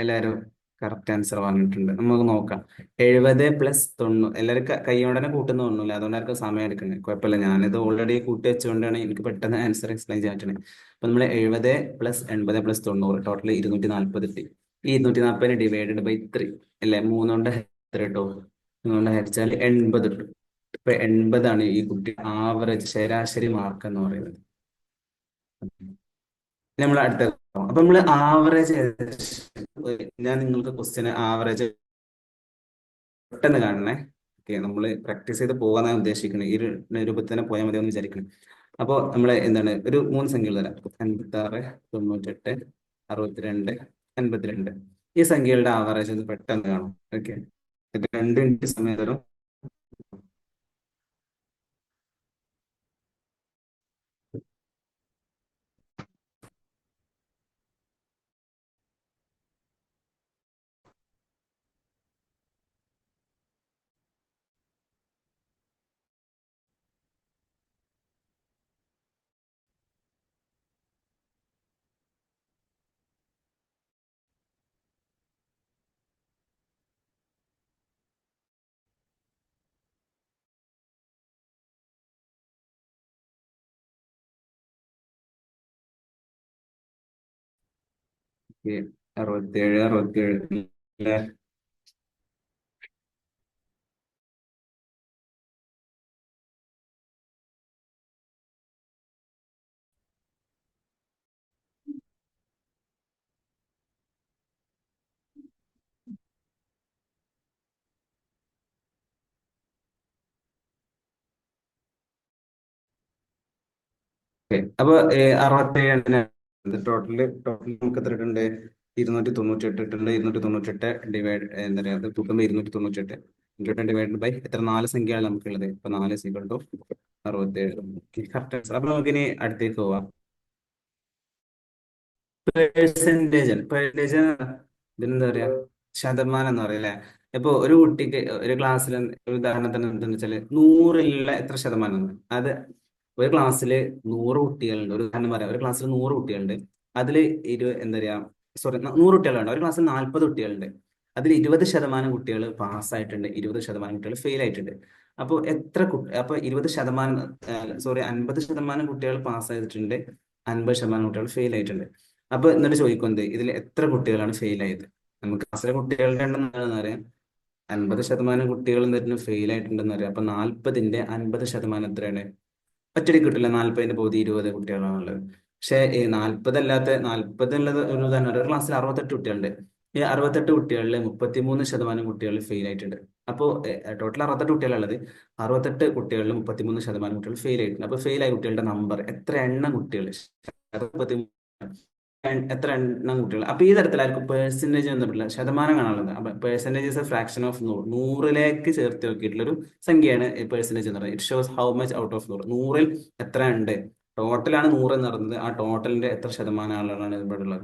എല്ലാവരും കറക്റ്റ് ആൻസർ പറഞ്ഞിട്ടുണ്ട്. നമുക്ക് നോക്കാം. 70+90. എല്ലാവരും കൈയോടെ തന്നെ കൂട്ടുന്ന തോന്നുന്നില്ല. അതുകൊണ്ട് ആർക്കും സമയം എടുക്കുന്നത് കുഴപ്പമില്ല. ഞാനിത് ഓൾറെഡി കൂട്ടി വെച്ചുകൊണ്ടാണ് എനിക്ക് പെട്ടെന്ന് ആൻസർ എക്സ്പ്ലെയിൻ ചെയ്യാൻ പറ്റുന്നത്. അപ്പൊ നമ്മൾ 70+80+90 ടോട്ടൽ 240 കിട്ടി. ഈ 240 ഡിവൈഡഡ് ബൈ 3 അല്ലെ? 3 കൊണ്ട് എത്ര കിട്ടും? 3 കൊണ്ട് ഹരിച്ചാൽ 80 കിട്ടും. ഇപ്പൊ 80 ഈ കുട്ടി ആവറേജ് ശരാശരി മാർക്ക് എന്ന് പറയുന്നത്. നമ്മൾ അടുത്ത അപ്പൊ നമ്മള് ആവറേജ്, ഞാൻ നിങ്ങൾക്ക് ക്വസ്റ്റ്യൻ ആവറേജ് പെട്ടെന്ന് കാണണേ. ഓക്കെ, നമ്മൾ പ്രാക്ടീസ് ചെയ്ത് പോകാനാണ് ഉദ്ദേശിക്കുന്നത്. ഈ ഒരു രൂപത്തിൽ തന്നെ പോയാൽ മതി എന്ന് വിചാരിക്കണം. അപ്പോൾ നമ്മൾ എന്താണ്, ഒരു 3 സംഖ്യകൾ തരാം. 56 98 62 82. ഈ സംഖ്യകളുടെ ആവറേജ് ഒന്ന് പെട്ടെന്ന് കാണും. ഓക്കെ, 2 മിനിറ്റ് സമയം തരും. ഓക്കെ, 67 67. അപ്പൊ 67 ടോട്ടൽ നമുക്ക് എത്ര ഇട്ടുണ്ട്? 298 ഇട്ടുണ്ട്. 298 ഡിവൈഡ് എന്താ പറയാ, അത് കൂട്ടുമ്പോൾ 298 ഡിവൈഡ് ബൈ എത്ര, 4 സംഖ്യയാണ് നമുക്കുള്ളത്. ഇപ്പൊ 4 സീക്വൽ ടു 67. കറക്റ്റ്. അപ്പൊ നമുക്കിനി അടുത്തേക്ക് പോവാം. പേഴ്സൻറ്റേജ് ഇതിനെന്താ പറയാ, ശതമാനം എന്ന് പറയാം അല്ലെ. ഇപ്പൊ ഒരു കുട്ടിക്ക് ഒരു ക്ലാസ്സിൽ ഉദാഹരണത്തിന് എന്താണെന്ന് വെച്ചാല് 100ലുള്ള എത്ര ശതമാനം എന്ന്. അത് ഒരു ക്ലാസ്സിൽ 100 കുട്ടികളുണ്ട്, ഒരു ഉദാഹരണം പറയാം. ഒരു ക്ലാസ്സിൽ 100 കുട്ടികളുണ്ട്. അതിൽ എന്താ പറയാ, സോറി, 100 കുട്ടികളുണ്ട്. ഒരു ക്ലാസ്സിൽ 40 കുട്ടികളുണ്ട്. അതിൽ 20% കുട്ടികൾ പാസ്സായിട്ടുണ്ട്, 20% കുട്ടികൾ ഫെയിൽ ആയിട്ടുണ്ട്. അപ്പോൾ അപ്പൊ 20%, സോറി, 50% കുട്ടികൾ പാസ് ചെയ്തിട്ടുണ്ട്, 50% കുട്ടികൾ ഫെയിൽ ആയിട്ടുണ്ട്. അപ്പൊ എന്നിട്ട് ചോദിക്കുന്നത് ഇതിൽ എത്ര കുട്ടികളാണ് ഫെയിൽ ആയത്? നമുക്ക് ക്ലാസ്സിലെ കുട്ടികളുടെ എണ്ണം എന്താണെന്ന് അറിയാം. 50% കുട്ടികൾ എന്നിട്ട് ഫെയിൽ ആയിട്ടുണ്ടെന്ന് അറിയാം. അപ്പൊ 40ന്റെ 50% എത്രയാണ്? ഒറ്റയടിക്ക് കിട്ടില്ല. 40ന്റെ പകുതി 20 കുട്ടികളാണുള്ളത്. പക്ഷേ ഈ 40 ഉള്ളത് ഒരു ഉദാഹരണം, ഒരു ക്ലാസ്സിൽ 68 കുട്ടികളുണ്ട്. ഈ 68 കുട്ടികളിൽ 33% കുട്ടികൾ ഫെയിൽ ആയിട്ടുണ്ട്. അപ്പോൾ ടോട്ടൽ 68 കുട്ടികളുള്ളത്. 68 കുട്ടികളിൽ 33% കുട്ടികൾ ഫെയിൽ ആയിട്ടുണ്ട്. അപ്പൊ ഫെയിൽ ആയ കുട്ടികളുടെ നമ്പർ എത്ര, എണ്ണം കുട്ടികൾ എത്ര എണ്ണം കുട്ടികൾ. അപ്പൊ ഈ തരത്തിലായിരിക്കും പേഴ്സൻറ്റേജ് എന്നിട്ടില്ല, ശതമാനം കാണാനുള്ളത്. അപ്പൊ percentage is A fraction of 100. 100ലേക്ക് ചേർത്ത് നോക്കിയിട്ടുള്ള ഒരു സംഖ്യയാണ് പേഴ്സൻറ്റേജ് എന്ന് പറയുന്നത്. It shows how much out of 100. 100ൽ എത്ര ഉണ്ട്. ടോട്ടലാണ് 100 എന്ന് പറയുന്നത്. ആ ടോട്ടലിന്റെ എത്ര ശതമാനം ആളുകളാണ് ഇവിടെ ഉള്ളത്.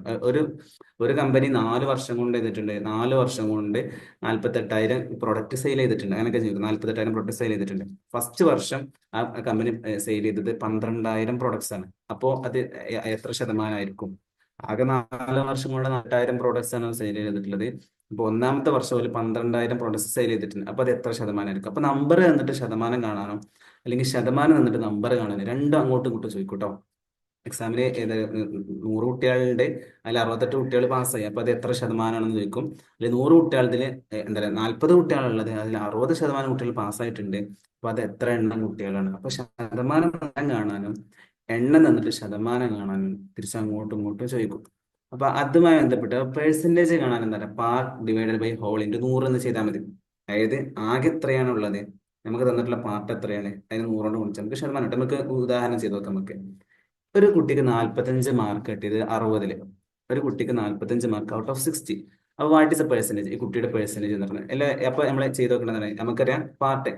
ഒരു കമ്പനി 4 വർഷം കൊണ്ട് ചെയ്തിട്ടുണ്ട്. 4 വർഷം കൊണ്ട് 48,000 പ്രൊഡക്റ്റ് സെയിൽ ചെയ്തിട്ടുണ്ട്. അങ്ങനെയൊക്കെ ചെയ്തു. 48,000 പ്രൊഡക്റ്റ് സെയിൽ ചെയ്തിട്ടുണ്ട്. ഫസ്റ്റ് വർഷം ആ കമ്പനി സെയിൽ ചെയ്തത് 12,000 പ്രൊഡക്ട്സ് ആണ്. അപ്പോ അത് എത്ര ശതമാനമായിരിക്കും? ആകെ 4 വർഷം കൊണ്ട് 4,000 പ്രോഡക്ട്സ് ആണ് സെയിൽ ചെയ്തിട്ടുള്ളത്. ഇപ്പൊ ഒന്നാമത്തെ വർഷം ഒരു 12,000 പ്രോഡക്ട്സ് സെയിൽ ചെയ്തിട്ടുണ്ട്. അപ്പൊ അത് എത്ര ശതമാനമായിരിക്കും? അപ്പൊ നമ്പർ തന്നിട്ട് ശതമാനം കാണാനോ, അല്ലെങ്കിൽ ശതമാനം തന്നിട്ട് നമ്പർ കാണാനോ, രണ്ടും അങ്ങോട്ടും ഇങ്ങോട്ടും ചോദിക്കൂട്ടോ. എക്സാമിന് 100 കുട്ടികളുടെ അതിൽ 68 കുട്ടികൾ പാസ്സായി. അപ്പൊ അത് എത്ര ശതമാനമാണെന്ന് ചോദിക്കും. അല്ലെങ്കിൽ 100 കുട്ടികളതിൽ എന്താ പറയുക, 40 കുട്ടികളുള്ളത്, അതിൽ 60% കുട്ടികൾ പാസ്സായിട്ടുണ്ട്. അപ്പൊ അത് എത്ര എണ്ണം കുട്ടികളാണ്? അപ്പൊ ശതമാനം കാണാനും എണ്ണം തന്നിട്ട് ശതമാനം കാണാനും തിരിച്ചങ്ങോട്ടും ഇങ്ങോട്ടും ചോദിക്കും. അപ്പൊ അതുമായി ബന്ധപ്പെട്ട് പേഴ്സൻറ്റേജ് കാണാൻ എന്താ പറയുക, part divided by whole into 100 എന്ന് ചെയ്താൽ മതി. അതായത് ആകെ എത്രയാണ് ഉള്ളത്, നമുക്ക് തന്നിട്ടുള്ള പാർട്ട് എത്രയാണ്, അതിന് 100 കൊണ്ട് ഗുണിച്ചാൽ നമുക്ക് ശതമാനം കിട്ടും. നമുക്ക് ഉദാഹരണം ചെയ്ത് നോക്കാം. നമുക്ക് ഒരു കുട്ടിക്ക് 45 മാർക്ക് കിട്ടിയത് 60ല്. ഒരു കുട്ടിക്ക് 45 മാർക്ക് ഔട്ട് ഓഫ് 60. അപ്പൊ വാട്ട് ഇസ് എ പെർസെന്റേജ്, ഈ കുട്ടിയുടെ പെർസെന്റേജ് എന്ന് പറഞ്ഞത് അല്ലെ. അപ്പൊ നമ്മൾ ചെയ്ത് നോക്കണമെന്ന് നമുക്കറിയാം, പാർട്ട്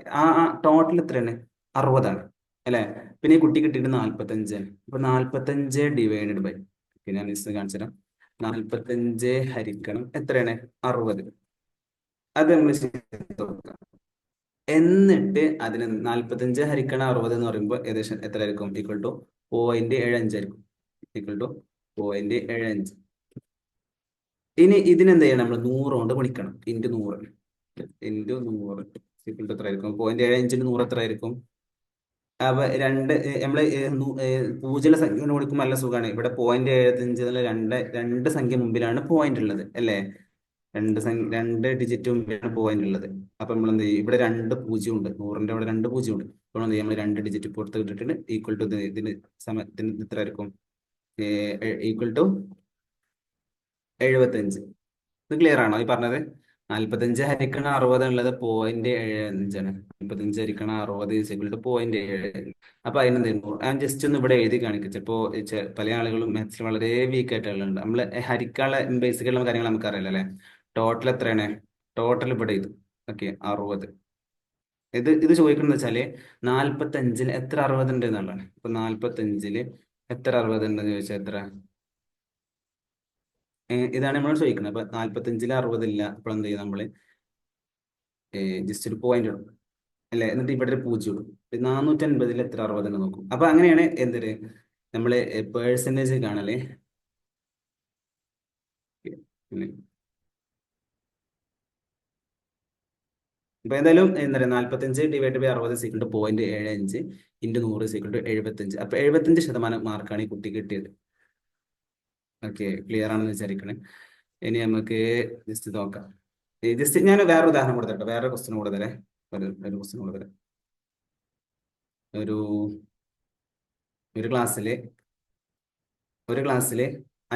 ടോട്ടൽ എത്രയാണ്, 60ആണ് അല്ലെ. പിന്നെ ഈ കുട്ടി കിട്ടിയിട്ട് 45. അപ്പൊ 45 ഡിവൈഡഡ് ബൈ, ഞാൻ മിസ് കാണിച്ചു തരാം. 45 ഹരിക്കണം എത്രയാണ്, 60. അത് നമ്മൾ ചെയ്ത് നോക്കാം. എന്നിട്ട് അതിന് 45 ഹരിക്കണം 60 എന്ന് പറയുമ്പോൾ ഏകദേശം എത്ര ആയിരിക്കും? ഈക്വൽ ടു 0.75 ആയിരിക്കും. Equal to 0.75. ഇനി ഇതിനെന്ത് ചെയ്യണം, നമ്മൾ 100 കൊണ്ട് ഗുണിക്കണം. ഇൻറ്റു 100 ഈക്വൽ ടു എത്ര ആയിരിക്കും? 0.75 100 എത്ര ആയിരിക്കും? അപ്പൊ നമ്മള് 0 സംഖ്യ കൊണ്ട് കൊടുക്കുമ്പോൾ നല്ല സുഖമാണ്. ഇവിടെ 0.75 എന്നുള്ള രണ്ട് സംഖ്യ മുമ്പിലാണ് പോയിന്റ് ഉള്ളത് അല്ലേ. രണ്ട് ഡിജിറ്റ് മുമ്പിലാണ് പോയിന്റ് ഉള്ളത്. അപ്പൊ നമ്മൾ എന്ത് ചെയ്യും, ഇവിടെ 2 പൂജ്യം ഉണ്ട്, 100ന്റെ അവിടെ 2 പൂജ്യം ഉണ്ട്. അപ്പോൾ എന്ത് ചെയ്യും, നമ്മൾ 2 ഡിജിറ്റ് പുറത്ത് കിട്ടിയിട്ട് ഈക്വൽ ടു ഇതിന് എത്ര ആയിരിക്കും? Equal to 75. ഇത് ക്ലിയർ ആണോ ഈ പറഞ്ഞത്? 45 ഹരിക്കണ 60 ഉള്ളത് 0.75 ആണ്. 45 ഹരിക്കണ 60 ഈക്വൽ ടു 0.7. അപ്പൊ അതിനെന്തായിരുന്നു, ഞാൻ ജസ്റ്റ് ഒന്ന് ഇവിടെ എഴുതി കാണിക്കും. ചിലപ്പോ പല ആളുകളും മാത്സിൽ വളരെ വീക്ക് ആയിട്ടുള്ളത്. നമ്മള് ഹരിക്കാനുള്ള ബേസിക് ഉള്ള കാര്യങ്ങൾ നമുക്ക് അറിയില്ല അല്ലെ. ടോട്ടൽ എത്രയാണ്? ടോട്ടൽ ഇവിടെ ഇത് ഓക്കെ 60. ഇത് ചോദിക്കുന്നത് വെച്ചാല് 45-ൽ എത്ര 60 ഉണ്ട് എന്നുള്ളതാണ്. അപ്പൊ 45-ല് എത്ര 60 ഉണ്ടെന്ന് ചോദിച്ചാൽ എത്ര, ഇതാണ് നമ്മൾ ചോദിക്കുന്നത്. അപ്പൊ 45-ൽ 60 ഇല്ല. അപ്പോൾ എന്ത് ചെയ്യും, നമ്മള് ജസ്റ്റ് ഒരു പോയിന്റ് ഇടും അല്ലെ. എന്നിട്ട് ഇവിടെ ഒരു പൂജ്യം ഇടും. 450-ൽ എത്ര 60 എന്ന് നോക്കും. അപ്പൊ അങ്ങനെയാണ് എന്തൊരു നമ്മള് പേഴ്സൻറ്റേജ് കാണല്. പിന്നെ ഇപ്പൊ എന്തായാലും എന്താ പറയുക, 45 divide by 60 equal to 0.75 into 100 equal to 75. അപ്പൊ 75% മാർക്കാണ് ഈ കുട്ടി കിട്ടിയത്. ഓക്കെ, ക്ലിയർ ആണെന്ന് വിചാരിക്കണേ. ഇനി നമുക്ക് ജസ്റ്റ് നോക്കാം. ജസ്റ്റ് ഞാൻ വേറെ ഉദാഹരണം കൊടുത്തട്ടോ, വേറെ ക്വസ്റ്റ്യൻ കൂടുതലേ, ഒരു ക്വസ്റ്റ്യൻ കൂടുതൽ. ഒരു ഒരു ക്ലാസ്സില്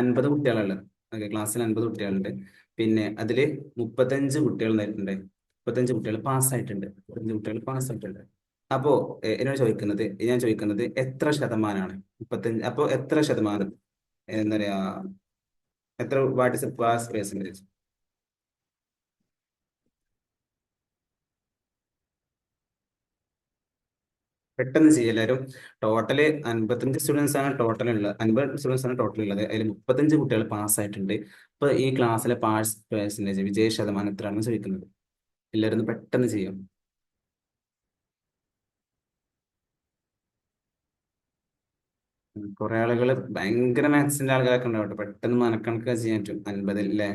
50 കുട്ടികളുള്ളത്. ഓക്കെ, ക്ലാസ്സിൽ 50 കുട്ടികളുണ്ട്. പിന്നെ അതില് 35 കുട്ടികൾ നേരിട്ടുണ്ട്, 35 കുട്ടികൾ പാസ്സായിട്ടുണ്ട്, 35 കുട്ടികൾ പാസ്സായിട്ടുണ്ട്. അപ്പോ എന്നോട് ചോദിക്കുന്നത്, ഞാൻ ചോദിക്കുന്നത് എത്ര ശതമാനമാണ് 35? അപ്പോ എത്ര ശതമാനം, എന്താ പറയാ, എത്ര, വാട്ട് ഇസ് പാസ് പെർസെന്റേജ്? പെട്ടെന്ന് ചെയ്യും എല്ലാവരും. ടോട്ടല് 55 സ്റ്റുഡൻസ് ആണ് ടോട്ടൽ ഉള്ളത്, 50 സ്റ്റുഡൻസ് ആണ് ടോട്ടൽ ഉള്ളത്. അതിൽ 35 കുട്ടികൾ പാസ്സായിട്ടുണ്ട്. ഇപ്പൊ ഈ ക്ലാസ്സിലെ പാസ് പെർസെന്റേജ്, വിജയ ശതമാനം എത്രയാണെന്ന് ചോദിക്കുന്നത്. എല്ലാവരും ഒന്ന് പെട്ടെന്ന് ചെയ്യും. കുറെ ആളുകൾ ഭയങ്കര മാത്സിന്റെ ആളുകളൊക്കെ ഉണ്ടാവട്ടെ, പെട്ടെന്ന് മനക്കണക്ക് ചെയ്യാൻ പറ്റും. 50 അല്ലേ?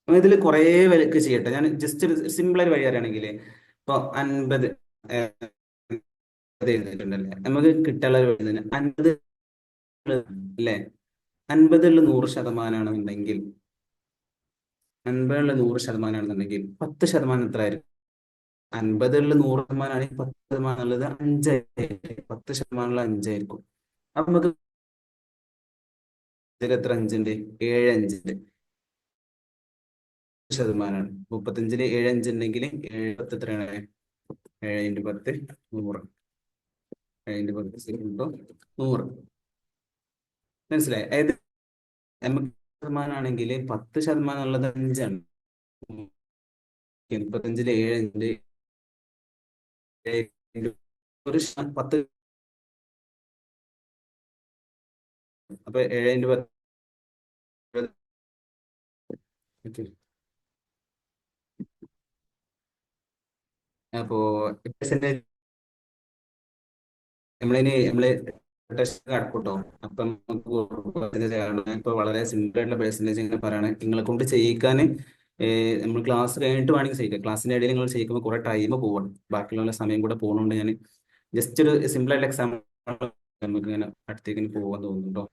ഇതിൽ കുറെ വിലക്ക് ചെയ്യട്ടെ. ഞാൻ ജസ്റ്റ് ഒരു സിമ്പിൾ ആയിട്ട് വഴി അറിയണമെങ്കിൽ, ഇപ്പൊ 50 എഴുതിയിട്ടുണ്ടല്ലേ, നമുക്ക് കിട്ടാനുള്ള ഒരു വഴി തന്നെ 50 അല്ലേ. 50 100 ശതമാനമാണെന്നുണ്ടെങ്കിൽ, 50 100 ശതമാനമാണെന്നുണ്ടെങ്കിൽ 10 ശതമാനം എത്ര ആയിരിക്കും? 50 100 ശതമാനമാണെങ്കിൽ 10 ശതമാനം ഉള്ളത് 5. 10 ശതമാനമുള്ള 5 അപ്പൊ നമുക്ക് ഇതിൽ എത്ര അഞ്ചുണ്ട്? 7 അഞ്ചുണ്ട്. ശതമാനമാണ്. 35-ല് 7 അഞ്ചുണ്ടെങ്കിൽ 7 10 എത്രയാണ്? 7 × 10 100. 7 × 10 100. മനസ്സിലായി? അതായത് നമുക്ക് ശതമാനമാണെങ്കിൽ 10 ശതമാനം ഉള്ളത് 5ആണ്. 35-ല് 7 അഞ്ച്, ഒരു 10. അപ്പൊ 7 × 10. ഓക്കെ. അപ്പോ പെർസെന്റേജ് നമ്മള് ടെസ്റ്റ് കടക്കൂട്ടോ. അപ്പം നമുക്ക് percentage ആണ്. ഇപ്പൊ വളരെ സിമ്പിൾ ആയിട്ടുള്ള പെർസെന്റേജ് ഇങ്ങനെ പറയണേ, നിങ്ങളെ കൊണ്ട് ചെയ്യിക്കാൻ. നമ്മൾ ക്ലാസ് കഴിഞ്ഞിട്ട് വേണമെങ്കിൽ ചെയ്യിക്കാം. ക്ലാസ്സിന്റെ ഇടയിൽ നിങ്ങൾ ചെയ്യിക്കുമ്പോൾ കുറെ ടൈം പോവാണ്, ബാക്കിയുള്ള സമയം കൂടെ പോകുന്നുണ്ട്. ഞാൻ ജസ്റ്റ് ഒരു സിമ്പിൾ ആയിട്ടുള്ള എക്സാമ്പിൾ നമുക്ക് ഇങ്ങനെ അടുത്തേക്ക് പോകാൻ തോന്നുന്നുണ്ടോ?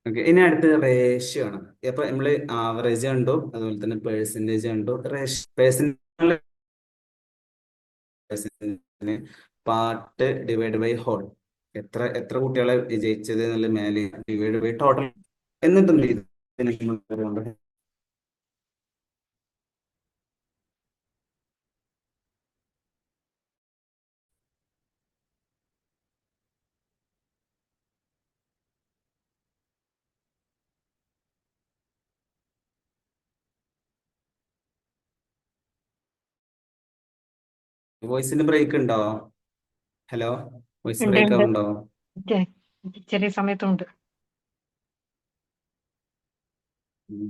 ഓക്കെ, ഇനി അടുത്ത് റേഷ്യോ ആണ്. അപ്പൊ നമ്മള് ആവറേജ് കണ്ടു, അതുപോലെ തന്നെ പെർസെന്റേജ് കണ്ടു. Ratio part divide by whole. എത്ര എത്ര കുട്ടികളെ വിജയിച്ചത് എന്നുള്ള മേലെ ഡിവൈഡ് ബൈ ടോട്ടൽ. എന്നിട്ടും വോയിസിന്റെ ബ്രേക്ക് ഉണ്ടോ? ഹലോ, വോയിസ് ഉണ്ട് ബ്രേക്ക് ഉണ്ട്. ആവുന്നുണ്ടോ? ചെ- ചെറിയ സമയത്തുണ്ട്. ഉം.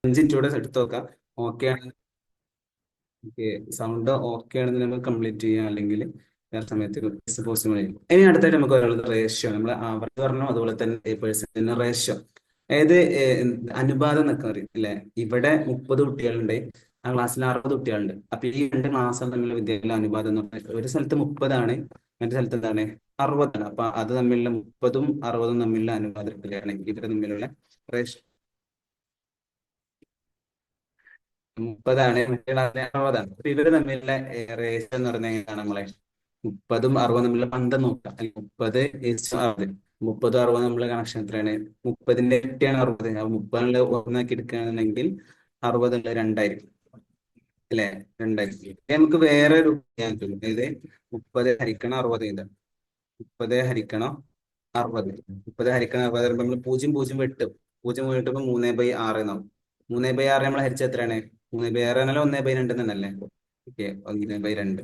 അഞ്ച് മിനിറ്റ് കൂടെ എടുത്ത് നോക്കാം. ഓക്കെ, സൗണ്ട് ഓക്കെ ആണെങ്കിൽ നമുക്ക് കംപ്ലീറ്റ് ചെയ്യാം, അല്ലെങ്കിൽ വേറെ സമയത്ത് പോസിബിൾ ചെയ്യും. ഇനി അടുത്തായിട്ട് നമുക്ക് പറയുന്നത് റേഷ്യോ. നമ്മൾ ആവറേജ് പറഞ്ഞു, അതുപോലെ തന്നെ പേഴ്സൺ റേഷ്യോ. അതായത് അനുപാതം എന്നൊക്കെ പറയും അല്ലെ. ഇവിടെ 30 കുട്ടികളുണ്ട്, ആ ക്ലാസ്സിൽ 60 കുട്ടികളുണ്ട്. അപ്പൊ ഈ രണ്ട് ക്ലാസ്സുകൾ തമ്മിലുള്ള വിദ്യാർത്ഥികളുടെ അനുപാതം എന്ന് പറഞ്ഞാൽ ഒരു സ്ഥലത്ത് 30ആണ്, മറ്റു സ്ഥലത്ത് എന്താണ് 60ആണ്. അപ്പൊ അത് തമ്മിലുള്ള 30ഉം 60ഉം തമ്മിലുള്ള അനുപാതം എത്രയാണ്? ഇവർ തമ്മിലുള്ള റേഷ്യോ 30ആണ്, മറ്റേ ക്ലാസ്സിലെ 60ആണ്. അപ്പൊ ഇവര് തമ്മിലുള്ള റേഷ്യോ എന്ന് പറഞ്ഞാൽ എങ്ങനെയാണ് നമ്മളെ? 30ഉം 60ഉം തമ്മിലുള്ള ബന്ധം നോക്കാം. അല്ലെങ്കിൽ 30:60. 30ഉം 60ഉം തമ്മിലുള്ള കണക്ഷൻ എത്രയാണ്? 30ന്റെ ഇരട്ടിയാണ് 60. അപ്പൊ 30 ഒന്നാക്കി എടുക്കുകയാണെന്നുണ്ടെങ്കിൽ 60 രണ്ടായിരിക്കും അല്ലെ? രണ്ടായിരിക്കും. ഇനി നമുക്ക് വേറെ ഒരു ഞാൻ ചോദിക്കും. അതായത് 30 × 60 ചെയ്ത 30 × 60. 30 × 60 പറയുമ്പോൾ നമ്മൾ 0 0 വെട്ടും. 0 3/6 എന്നാവും. 3/6 നമ്മൾ ഹരിച്ച എത്രയാണ്? 3/6 എന്നാൽ 1/2 എന്നല്ലേ? ഓക്കെ, 1/2.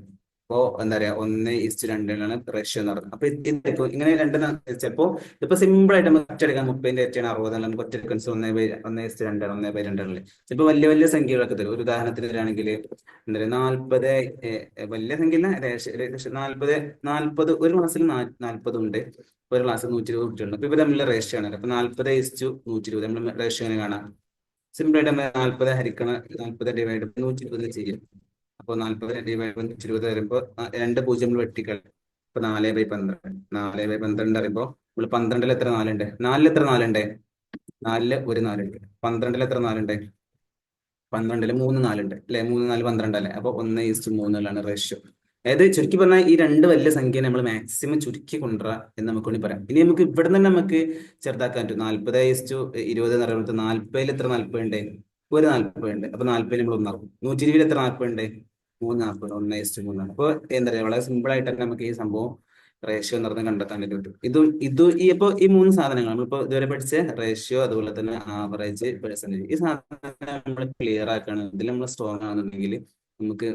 അപ്പോ എന്താ പറയാ, 1:2 റേഷ്യോ എന്ന് പറയുന്നത്. അപ്പൊ ഇപ്പൊ ഇങ്ങനെ രണ്ട് ചിലപ്പോ ഇപ്പൊ സിമ്പിൾ ആയിട്ട് നമുക്ക് ഒറ്റയെടുക്കാം. 30ന്റെ ഇരട്ടിയാണ് 60 നമുക്ക് ഒറ്റയെടുക്കാൻ 1:2 1/2. ചിലപ്പോ വലിയ വലിയ സംഖ്യകളൊക്കെ തരും. ഒരു ഉദാഹരണത്തിന് തരാണെങ്കിൽ എന്താ പറയുക, 40, വലിയ സംഖ്യ 40 ഒരു ക്ലാസ്സിൽ 40 ഉണ്ട്, ഒരു ക്ലാസ്സിൽ 120 കുട്ടികളുണ്ട്. അപ്പൊ ഇവർ തമ്മിലുള്ള റേഷ്യോ ആണ്. അപ്പൊ 40:120 നമ്മൾ റേഷ്യോ എങ്ങനെ കാണാം? സിമ്പിൾ ആയിട്ട് നമ്മൾ 40 ചെയ്യും. അപ്പൊ 40 ÷ 120 വരുമ്പോ രണ്ട് പൂജ്യങ്ങൾ വെട്ടിക്കളയും. ഇപ്പൊ 4/12. 4/12 പറയുമ്പോ നമ്മൾ 12-ൽ എത്ര നാലുണ്ട്? 4-ൽ എത്ര നാലുണ്ട്? 4 ഒരു 4 ഉണ്ട്. 12 എത്ര 4 ഉണ്ട്? 12 3 4 ഉണ്ട് അല്ലെ? 3 4 12 അല്ലേ? അപ്പൊ 1:3 റേഷ്യോ. അതായത് ചുരുക്കി പറഞ്ഞാൽ ഈ രണ്ട് വലിയ സംഖ്യ നമ്മൾ മാക്സിമം ചുരുക്കി കൊണ്ടുവരാ എന്ന് നമുക്ക് വേണ്ടി പറയാം. ഇനി നമുക്ക് ഇവിടെ നിന്ന് നമുക്ക് ചെറുതാക്കാൻ പറ്റും. 40:20 എന്ന് പറയുന്നത് 40 എത്ര 40 ഉണ്ട്? ഒരു 40 ഉണ്ട്. അപ്പൊ 40 നമ്മൾ ഒന്നാക്കും. 120 എത്ര 40 ഉണ്ട്? 3 40 1:3 അപ്പൊ എന്താ പറയുക, വളരെ സിമ്പിൾ ആയിട്ട് തന്നെ നമുക്ക് ഈ സംഭവം റേഷ്യോ എന്ന് പറഞ്ഞ് കണ്ടെത്താൻ വേണ്ടി പറ്റും. ഈ മൂന്ന് സാധനങ്ങൾ നമ്മളിപ്പോ ഇതുവരെ പഠിച്ച റേഷ്യോ, അതുപോലെ തന്നെ ആവറേജ്, പെർസെന്റേജ്, ഈ സാധനം നമ്മൾ ക്ലിയർ ആക്കുകയാണെങ്കിൽ, ഇതിൽ നമ്മൾ സ്ട്രോങ് ആണെന്നുണ്ടെങ്കിൽ നമുക്ക്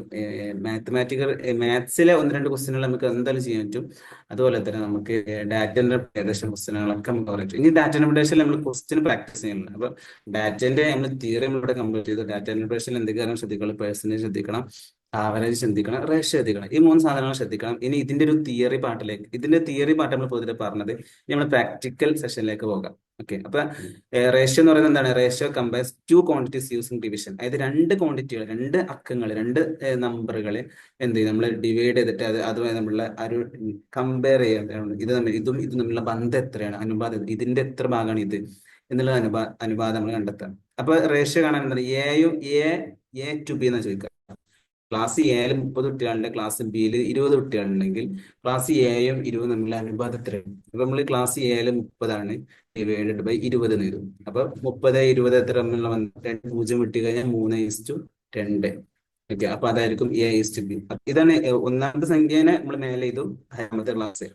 മാത്സിലെ ഒന്ന് രണ്ട് ക്വസ്റ്റ്യനുകൾ നമുക്ക് എന്തായാലും ചെയ്യാൻ പറ്റും. അതുപോലെ തന്നെ നമുക്ക് ഡാറ്റ ഏകദേശം ക്വസ്റ്റ്യനുകളൊക്കെ നമുക്ക് പറയാൻ പറ്റും. ഇനി ഡാറ്റ ഇന്റർപ്രിട്ടേഷനിൽ നമ്മൾ ക്വസ്റ്റ്യൻ പ്രാക്ടീസ് ചെയ്യുന്നുണ്ട്. അപ്പൊ ഡാറ്റന്റെ നമ്മൾ തിയറി നമ്മളിവിടെ കംപ്ലീറ്റ് ചെയ്തു. ഡാറ്റ ഇന്റർപ്രിട്ടേഷനിൽ എന്തൊക്കെയാണ് ശ്രദ്ധിക്കണം? പെർസെന്റേജ് ശ്രദ്ധിക്കണം, ആവറേജ് ശ്രദ്ധിക്കണം, റേഷ്യോ ശ്രദ്ധിക്കണം. ഈ മൂന്ന് സാധനങ്ങൾ ശ്രദ്ധിക്കണം. ഇനി ഇതിന്റെ തിയറി പാർട്ട് നമ്മൾ പൊതുവെ പറഞ്ഞത്, ഇനി നമ്മൾ പ്രാക്ടിക്കൽ സെഷനിലേക്ക് പോകാം. ഓക്കെ. അപ്പൊ റേഷ്യോ എന്ന് പറയുന്നത് എന്താണ്? Ratio compares two quantities using division. അതായത് രണ്ട് ക്വാണ്ടിറ്റികൾ, രണ്ട് അക്കങ്ങൾ, രണ്ട് നമ്പറുകളെ എന്ത് ചെയ്യും? നമ്മൾ ഡിവൈഡ് ചെയ്തിട്ട് അതുമായി നമ്മളുള്ള ഒരു കമ്പയർ ചെയ്യാൻ, ഇതും ഇതും തമ്മിലുള്ള ബന്ധം എത്രയാണ്, അനുപാതം, ഇതിന്റെ എത്ര ഭാഗമാണ് ഇത് എന്നുള്ള അനുപാതം നമ്മൾ കണ്ടെത്താം. അപ്പൊ റേഷ്യോ കാണാൻ എന്താണ്? എ ടു ബി എന്നാ ചോദിക്കുക. ക്ലാസ് എയിൽ 30 കുട്ടികളുണ്ട്, ക്ലാസ് ബിയിൽ 20 കുട്ടികളുണ്ടെങ്കിൽ ക്ലാസ് എയും 20 തമ്മിലുള്ള അനുപാതം എത്രയാണ്? അപ്പൊ നമ്മൾ ക്ലാസ് എയിൽ 30 ഡിവൈഡഡ് ബൈ 20 എന്ന് വരും. അപ്പൊ 30 20 എത്ര തമ്മിലുള്ള 0 വിട്ട് കഴിഞ്ഞാൽ 3:2. ഓക്കെ. അപ്പൊ അതായിരിക്കും A:B. ഇതാണ് ഒന്നാമത്തെ സംഖ്യേനെ നമ്മൾ മേലെ ചെയ്തു. രണ്ടാമത്തെ ക്ലാസ്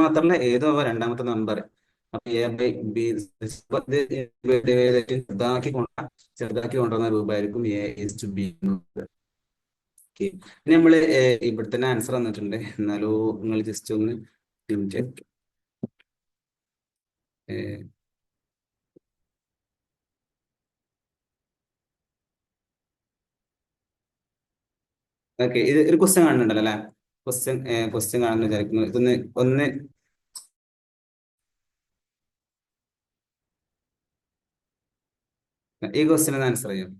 മാത്രമല്ല, ഏതോ രണ്ടാമത്തെ നമ്പർ. അപ്പൊ A/B ചെറുതാക്കി കൊണ്ടുവന്ന രൂപമായിരിക്കും A:B. ഓക്കെ. ഇനി നമ്മള് ഇവിടെ തന്നെ ആൻസർ തന്നിട്ടുണ്ട്. എന്നാലും നിങ്ങൾ ജസ്റ്റ് ഒന്ന് ഓക്കെ. ഇത് ഒരു ക്വസ്റ്റ്യൻ കാണുന്നുണ്ടല്ലോ അല്ലെ? ക്വസ്റ്റ്യൻ കാണുന്നു വിചാരിക്കുന്നു. ഇതൊന്ന് ഒന്ന് ഈ ക്വസ്റ്റ്യൻ ആൻസർ ചെയ്യാം.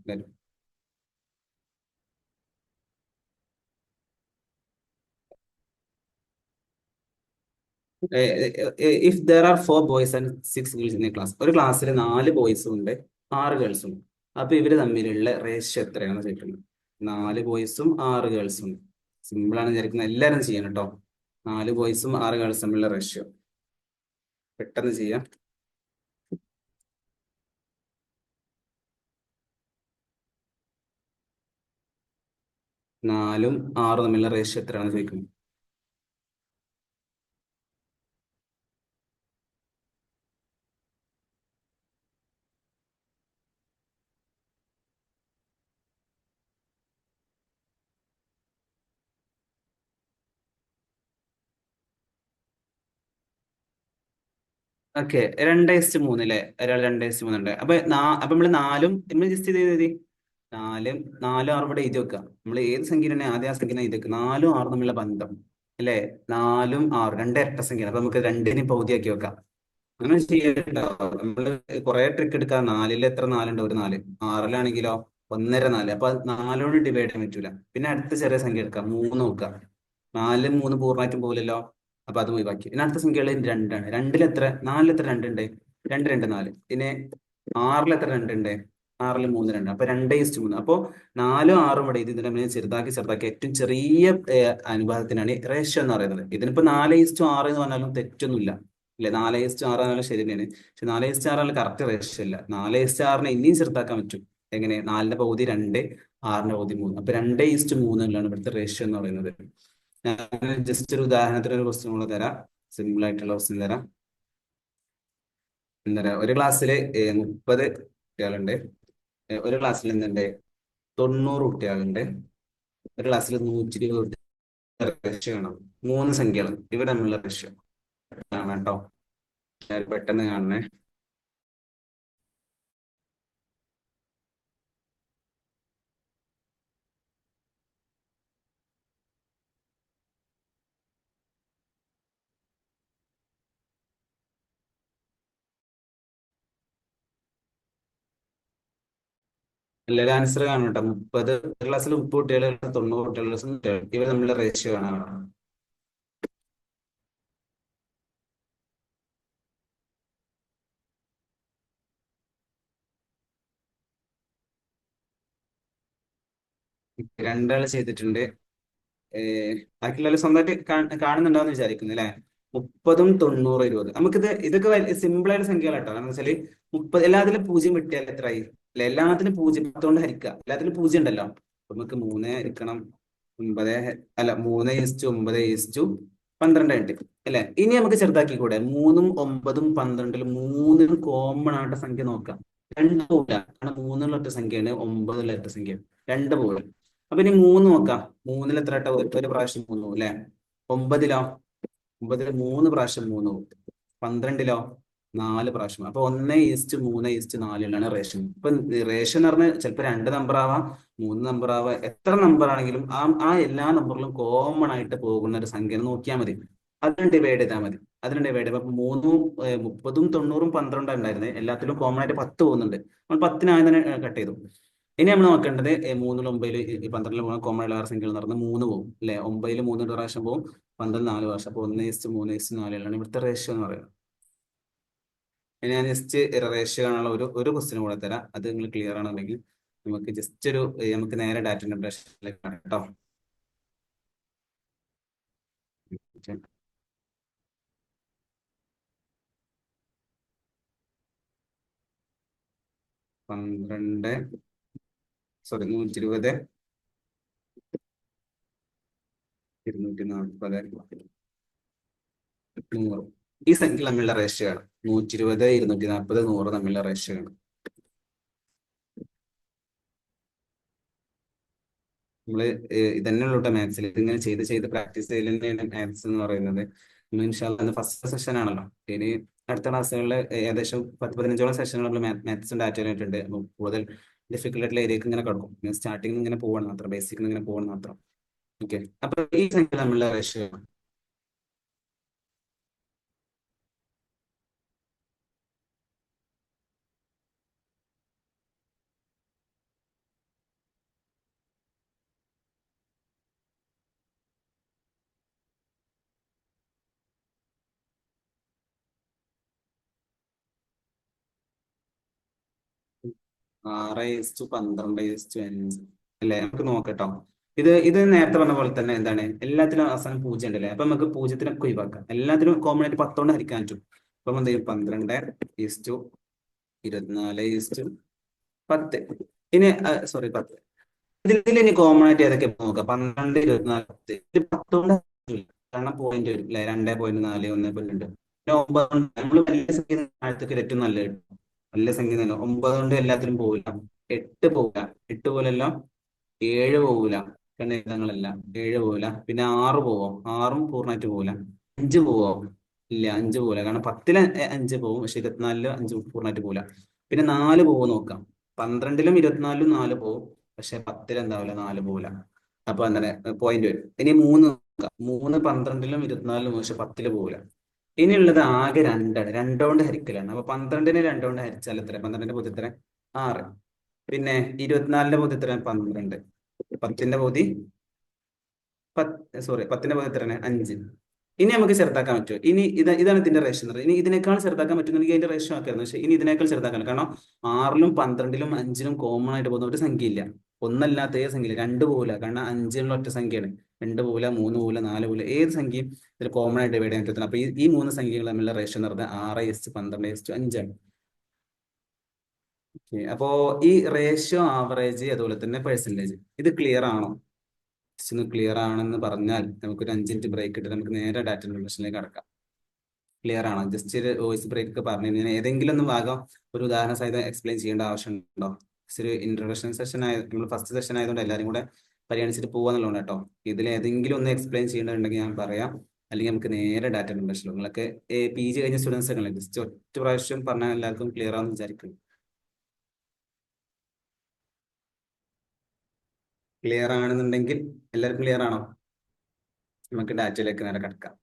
If there are 4 boys and 6 girls in A class, ഒരു ക്ലാസ്സിൽ 4 ബോയ്സും ഉണ്ട്, 6 ഗേൾസും ഉണ്ട്. അപ്പൊ ഇവര് തമ്മിലുള്ള റേഷ്യോ എത്രയാണ് ചോദിക്കുന്നത്. 4 ബോയ്സും 6 ഗേൾസും. സിമ്പിൾ ആണ് വിചാരിക്കുന്നത്. എല്ലാവരും ചെയ്യണം കേട്ടോ. 4 ബോയ്സും 6 ഗേൾസും തമ്മിലുള്ള റേഷ്യോ പെട്ടെന്ന് ചെയ്യാം. 4ഉം 6ഉം തമ്മിലുള്ള റേഷ്യോ എത്രയാണ് ചോദിക്കുന്നത്. ഓക്കെ. 2:3 അല്ലേ? ഒരാൾ 2:3 ഉണ്ട്. അപ്പൊ നമ്മള് നമ്മൾ ജസ്റ്റ് ഇത് എഴുതി 4 6 ഇവിടെ എഴുതി വെക്കുക. നമ്മൾ ഏത് സംഖ്യയാണ് ആദ്യം ആ സംഖ്യ എഴുതി വെക്കുക. 4ഉം 6ഉം തമ്മിലുള്ള ബന്ധം അല്ലേ? 4ഉം 6ഉം രണ്ട് ഇരട്ട സംഖ്യയാണ്. അപ്പൊ നമുക്ക് രണ്ടിനെ പകുതിയാക്കി വെക്കാം. അങ്ങനെ ചെയ്യട്ടോ. നമ്മള് കുറെ ട്രിക്ക് എടുക്കാം. 4ൽ എത്ര 4 ഉണ്ട്? ഒരു 4. 6ലാണെങ്കിലോ 1.5 4. അപ്പൊ 4 ഡിവൈഡ് ചെയ്യാൻ പറ്റൂല. പിന്നെ അടുത്ത ചെറിയ സംഖ്യ എടുക്കാം. 3 നോക്കുക. 4 3 പൂർണ്ണമായിട്ടും പോലല്ലോ. അപ്പൊ അത് ഒഴിവാക്കി. പിന്നെ അടുത്ത സംഖ്യകൾ 2ആണ്. 4ൽ എത്ര 2 ഉണ്ട്? 2 2 4. പിന്നെ 6ൽ എത്ര 2 ഉണ്ട്? 6ൽ 3 2. അപ്പൊ 2:3. അപ്പൊ 4ഉം 6ഉം ഇവിടെ ഇതിന്റെ തമ്മിൽ ചെറുതാക്കി ഏറ്റവും ചെറിയ അനുപാതത്തിനാണ് റേഷ്യോ എന്ന് പറയുന്നത്. ഇതിനിപ്പോ 4:6 എന്ന് പറഞ്ഞാലും തെറ്റൊന്നുമില്ല അല്ലെ? 4:6 എന്നാലും ശരി തന്നെയാണ്. പക്ഷെ 4:6 കറക്റ്റ് റേഷ്യോ അല്ല. 4:6 ഇനിയും ചെറുതാക്കാൻ പറ്റും. എങ്ങനെ? 4ന്റെ പകുതി 2, 6ന്റെ പകുതി 3. അപ്പൊ 2:3 എന്നാണ് ഇവിടുത്തെ റേഷ്യോ എന്ന് പറയുന്നത്. ഞാൻ ജസ്റ്റ് ഒരു ഉദാഹരണത്തിന് ഒരു ക്വസ്റ്റ്യൻ കൂടെ തരാം. സിമ്പിൾ ആയിട്ടുള്ള ക്വസ്റ്റ്യൻ തരാം. എന്താ പറയാ, ഒരു ക്ലാസ്സിൽ 30 കുട്ടികളുണ്ട്. ഒരു ക്ലാസ്സിൽ എന്തുണ്ട്? 90 കുട്ടികളുണ്ട്. ഒരു ക്ലാസ്സിൽ 120 കുട്ടികൾ. റേഷ്യോ കാണാം. മൂന്ന് സംഖ്യകൾ ഇവ തമ്മിലുള്ള റേഷ്യോ കാണാം കേട്ടോ. പെട്ടെന്ന് കാണണേ. എല്ലാവരും ആൻസർ കാണും കേട്ടോ. 30 ഒരു ക്ലാസ്സിൽ 30 കുട്ടികൾ, 90 കുട്ടികൾ, ഇവർ തമ്മിലുള്ള റേഷ്യോ കാണാം. രണ്ടാള് ചെയ്തിട്ടുണ്ട്. ബാക്കിയുള്ള സ്വന്തമായിട്ട് കാണുന്നുണ്ടാവുന്ന വിചാരിക്കുന്നു അല്ലെ. 30, 90, 20 നമുക്കിത് ഇതൊക്കെ സിമ്പിൾ ആയിട്ട് സംഖ്യകളാട്ടോ. കാരണം വെച്ചാല് 30 എല്ലാത്തിലും പൂജ്യം കിട്ടിയാൽ എത്രയായി അല്ലെ? എല്ലാത്തിലും പൂജ്യം 10 കൊണ്ട് ഹരിക്കുക. എല്ലാത്തിലും പൂജ്യം ഉണ്ടല്ലോ. അപ്പൊ നമുക്ക് 3 ഹരിക്കണം 9 അല്ല 3:9:12 ആയിട്ട് അല്ലെ. ഇനി നമുക്ക് ചെറുതാക്കി കൂടെ? 3, 9, 12 മൂന്നിനും കോമൺ ആയിട്ട് സംഖ്യ നോക്കാം. രണ്ട് പോകില്ല, കാരണം മൂന്നുള്ള ഒറ്റ സംഖ്യയാണ്, 9 ഒറ്റ സംഖ്യ, രണ്ട് പോകില്ല. അപ്പൊ ഇനി മൂന്ന് നോക്കാം. മൂന്നിൽ എത്ര വട്ടം? ഒരു പ്രാവശ്യം മൂന്ന് പോകും അല്ലെ. ഒമ്പതിലോ? ഒമ്പതില് 3 പ്രാവശ്യം മൂന്ന് പോകും. 12ലോ? 4 പ്രാവശ്യം. അപ്പൊ 1:3:4 റേഷൻ. ഇപ്പൊ റേഷൻ എന്ന് പറഞ്ഞാൽ ചിലപ്പോ രണ്ട് നമ്പർ ആവാം, മൂന്ന് നമ്പർ ആവാം, എത്ര നമ്പർ ആണെങ്കിലും ആ എല്ലാ നമ്പറിലും കോമൺ ആയിട്ട് പോകുന്ന ഒരു സംഖ്യ നോക്കിയാൽ മതി. അതിന് ഡിവൈഡ് ചെയ്താൽ മതി. അതിന് ഡിവൈഡ് ചെയ്യുമ്പോൾ 30, 90, 12 ഉണ്ടായിരുന്നത് എല്ലാത്തിലും കോമൺ ആയിട്ട് 10 പോകുന്നുണ്ട്. നമ്മൾ 10 ആദ്യം തന്നെ കട്ട് ചെയ്തു. ഇനി നമ്മൾ നോക്കേണ്ടത് 3, 9, 12 കോമൺ ഉള്ള ആറ് സംഖ്യകൾ നടന്ന് 3 പോകും അല്ലെ. 9 3 പ്രാവശ്യം പോകും, 12 4 പ്രാവശ്യം. അപ്പൊ 1:3:4 ഇവിടുത്തെ റേഷ്യോ എന്ന് പറയുന്നത്. ഇനി ഞാൻ ജസ്റ്റ് റേഷ്യോ കാണാനുള്ള ഒരു ക്വസ്റ്റ്യൻ കൂടെ തരാം. അത് നിങ്ങൾ ക്ലിയർ ആണെന്നുണ്ടെങ്കിൽ നമുക്ക് ജസ്റ്റ് നമുക്ക് നേരെ ഡാറ്റ ഇന്റർപ്രിട്ടേഷനിലേക്ക് കാണാം കേട്ടോ. 12 സോറി 120, 240, 100 ഈ സംഖ്യ തമ്മിലുള്ള റേഷ്യോ ആണ്. 120, 240, 100 തമ്മിലുള്ള റേഷ്യോ ആണ്. നമ്മള് ഇതന്നെയുള്ള കേട്ടോ മാത്സിൽ. ഇതിങ്ങനെ ചെയ്ത് ചെയ്ത് പ്രാക്ടീസ് ചെയ്യൽ തന്നെയാണ് മാത്സ് എന്ന് പറയുന്നത്. നമ്മൾ ഇൻഷാല്ലാ ഫസ്റ്റ് സെഷൻ ആണല്ലോ. ഇനി അടുത്ത ക്ലാസ്സുകളിൽ ഏകദേശം 10, 15ഓളം സെഷനുകൾ നമ്മൾ മാത്സും ഡാറ്റ ആയിട്ടുണ്ട്. അപ്പം കൂടുതൽ ഡിഫിക്കൽട്ട് ആയിട്ടുള്ള ഏരിയക്ക് ഇങ്ങനെ കിടക്കും. സ്റ്റാർട്ടിങ് ഇങ്ങനെ പോകണം മാത്രം, ബേസിക് ഇങ്ങനെ പോകണം മാത്രം. ഓക്കെ. അപ്പൊ ഈ സംഖ്യ തമ്മിലുള്ള റേഷ്യോ 6:12:5 അല്ലേ. നമുക്ക് നോക്കട്ടോ. ഇത് നേരത്തെ പറഞ്ഞ പോലെ തന്നെ എന്താണ്, എല്ലാത്തിലും അവസാനം പൂജ്യം ഉണ്ടല്ലേ. അപ്പൊ നമുക്ക് പൂജ്യത്തിനൊക്കെ ഒഴിവാക്കാം. എല്ലാത്തിലും കോമൺ ആയിട്ട് 10 കൊണ്ട് ഹരിക്കാൻ പറ്റും. അപ്പൊ എന്ത് ചെയ്യും? 12:24:10. ഇനി സോറി 10. ഇതിൽ ഇനി കോമൺ ആയിട്ട് ഏതൊക്കെ നോക്കാം? 12, 24, 10. ഇത് 10 കൊണ്ട് ഹരിക്കില്ല. കാരണം പോയിന്റ് വരും അല്ലെ. 2.4, 1.2. പിന്നെ 9 നമ്മൾ വലിയ സംഖ്യ താഴത്തേക്ക് ഏറ്റവും നല്ലത്. നല്ല സംഖ്യ തന്നെ. 9 കൊണ്ട് എല്ലാത്തിലും പോവില്ല. 8 പോവില്ല. 8 പോലെല്ലാം. 7 പോവില്ല. പിന്നെ ഇതങ്ങളല്ല. 7 പോവില്ല. പിന്നെ 6 പോവോ? 6ഉം പൂർണ്ണമായിട്ട് പോവില്ല. 5 പോവോ? ഇല്ല, 5 പോവില്ല. കാരണം 10-ല് 5 പോവും, പക്ഷെ 24-ല് 5 പൂർണ്ണമായിട്ട് പോവില്ല. പിന്നെ 4 പോവോ നോക്കാം. 12-ലും 24-ലും 4 പോവും, പക്ഷെ 10-ല് എന്താവില്ല, 4 പോവില്ല. അപ്പൊ അങ്ങനെ പോയിന്റ് വരും. ഇനി 3 നോക്കാം. 3 12-ലും 24-ലും, പക്ഷെ 10-ല് പോവില്ല. ഇനിയുള്ളത് ആകെ രണ്ടാണ്. രണ്ടോണ്ട് ഹരിക്കലാണ്. അപ്പൊ 12-നെ 2 കൊണ്ട് ഹരിച്ചാൽ എത്ര? 12-ന്റെ പകുതി എത്ര? 6. പിന്നെ 24-ന്റെ പകുതി എത്ര? 12. 10-ന്റെ പകുതി സോറി 10-ന്റെ പകുതി എത്രയാണ്? 5. ഇനി നമുക്ക് ചെറുതാക്കാൻ പറ്റുമോ? ഇനി ഇതാണ് ഇതിന്റെ റേഷ്യോ എന്ന് പറയുന്നത്. ഇനി ഇതിനേക്കാൾ ചെറുതാക്കാൻ പറ്റുമെങ്കിൽ അതിന്റെ റേഷ്യോ ആക്കായിരുന്നു. പക്ഷെ ഇനി ഇതിനേക്കാൾ ചെറുതാക്കാൻ, കാരണം 6-ലും 12-ലും 5-ലും കോമൺ ആയിട്ട് പോകുന്ന ഒരു സംഖ്യയില്ല. ഒന്നല്ലാത്ത ഏത് സംഖ്യയില്ല. രണ്ട് പോകില്ല, കാരണം 5 ഒറ്റ സംഖ്യയാണ്. 2 പോകില്ല, 3 പോകില്ല, 4 പോകില്ല. ഏത് സംഖ്യയും ഇതിൽ കോമൺ ആയിട്ട് ഡിവൈഡ് ചെയ്യാൻ പറ്റുന്നത്. അപ്പൊ ഈ മൂന്ന് സംഖ്യകൾ തമ്മിലുള്ള റേഷ്യോ എന്ന് പറഞ്ഞാൽ 6:12:5 ആണ്. ഓക്കെ. അപ്പോ ഈ റേഷ്യോ, ആവറേജ്, അതുപോലെ തന്നെ പെർസെന്റേജ്, ഇത് ക്ലിയർ ആണോ? ക്വസ്റ്റ്യൻ ക്ലിയർ ആണെന്ന് പറഞ്ഞാൽ നമുക്കൊരു 5 മിനിറ്റ് ബ്രേക്ക് ഇട്ട് നമുക്ക് നേരെ ഡാറ്റ ഇന്റർപ്രിട്ടേഷനിലേക്ക് കടക്കാം. ക്ലിയർ ആണോ? ജസ്റ്റ് ഒരു വോയിസ് ബ്രേക്ക് ഒക്കെ പറഞ്ഞു കഴിഞ്ഞാൽ ഏതെങ്കിലും ഒന്ന് ഭാഗം ഒരു ഉദാഹരണ സഹിതം എക്സ്പ്ലെയിൻ ചെയ്യേണ്ട ആവശ്യമുണ്ടോ? ജസ്റ്റ് ഒരു ഇൻട്രൊഡക്ഷൻ സെഷൻ നമ്മൾ ഫസ്റ്റ് സെഷൻ ആയതുകൊണ്ട് എല്ലാവരും കൂടെ പരിഗണിച്ചിട്ട് പോകാന്നുള്ളതാണ് കേട്ടോ. ഇതിൽ ഏതെങ്കിലും ഒന്ന് എക്സ്പ്ലെയിൻ ചെയ്യേണ്ടതുണ്ടെങ്കിൽ ഞാൻ പറയാം. അല്ലെങ്കിൽ നമുക്ക് നേരെ ഡാറ്റ ഇന്റർപ്രിട്ടേഷൻ. നിങ്ങളൊക്കെ PG കഴിഞ്ഞ സ്റ്റുഡൻസ് ഒക്കെ ജസ്റ്റ് ഒറ്റ പ്രാവശ്യം പറഞ്ഞാൽ എല്ലാവർക്കും ക്ലിയർ ആണെന്ന് വിചാരിക്കുന്നു. ക്ലിയർ ആണെന്നുണ്ടെങ്കിൽ എല്ലാവർക്കും ക്ലിയർ ആണോ? നമുക്ക് ഡാറ്റയിലേക്ക് നേരെ കിടക്കാം.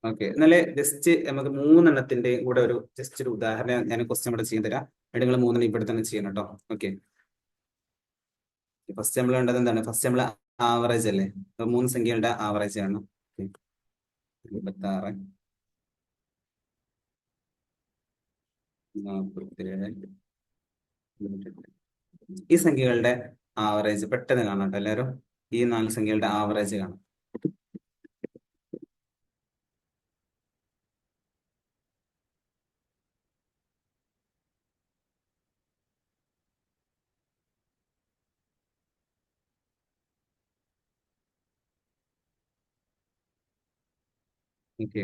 ഓക്കെ, എന്നാല് ജസ്റ്റ് നമുക്ക് മൂന്നെണ്ണത്തിന്റെയും കൂടെ ഒരു ജസ്റ്റ് ഒരു ഉദാഹരണം ഞാൻ ക്വസ്റ്റ്യൻ ഇവിടെ ചെയ്തു തരാം. എന്നിട്ട് നിങ്ങൾ മൂന്നെണ്ണം ഇവിടെ തന്നെ ചെയ്യണം കേട്ടോ. ഓക്കെ, ഫസ്റ്റ് നമ്മൾ വേണ്ടത് എന്താണ്? ഫസ്റ്റ് നമ്മൾ ആവറേജ് അല്ലേ? അപ്പൊ മൂന്ന് സംഖ്യകളുടെ ആവറേജ് ആണ്. 26, 47, ഈ സംഖ്യകളുടെ ആവറേജ് പെട്ടെന്ന് കാണാം കേട്ടോ എല്ലാവരും. ഈ നാല് സംഖ്യകളുടെ ആവറേജ് കാണാം. ഓക്കെ,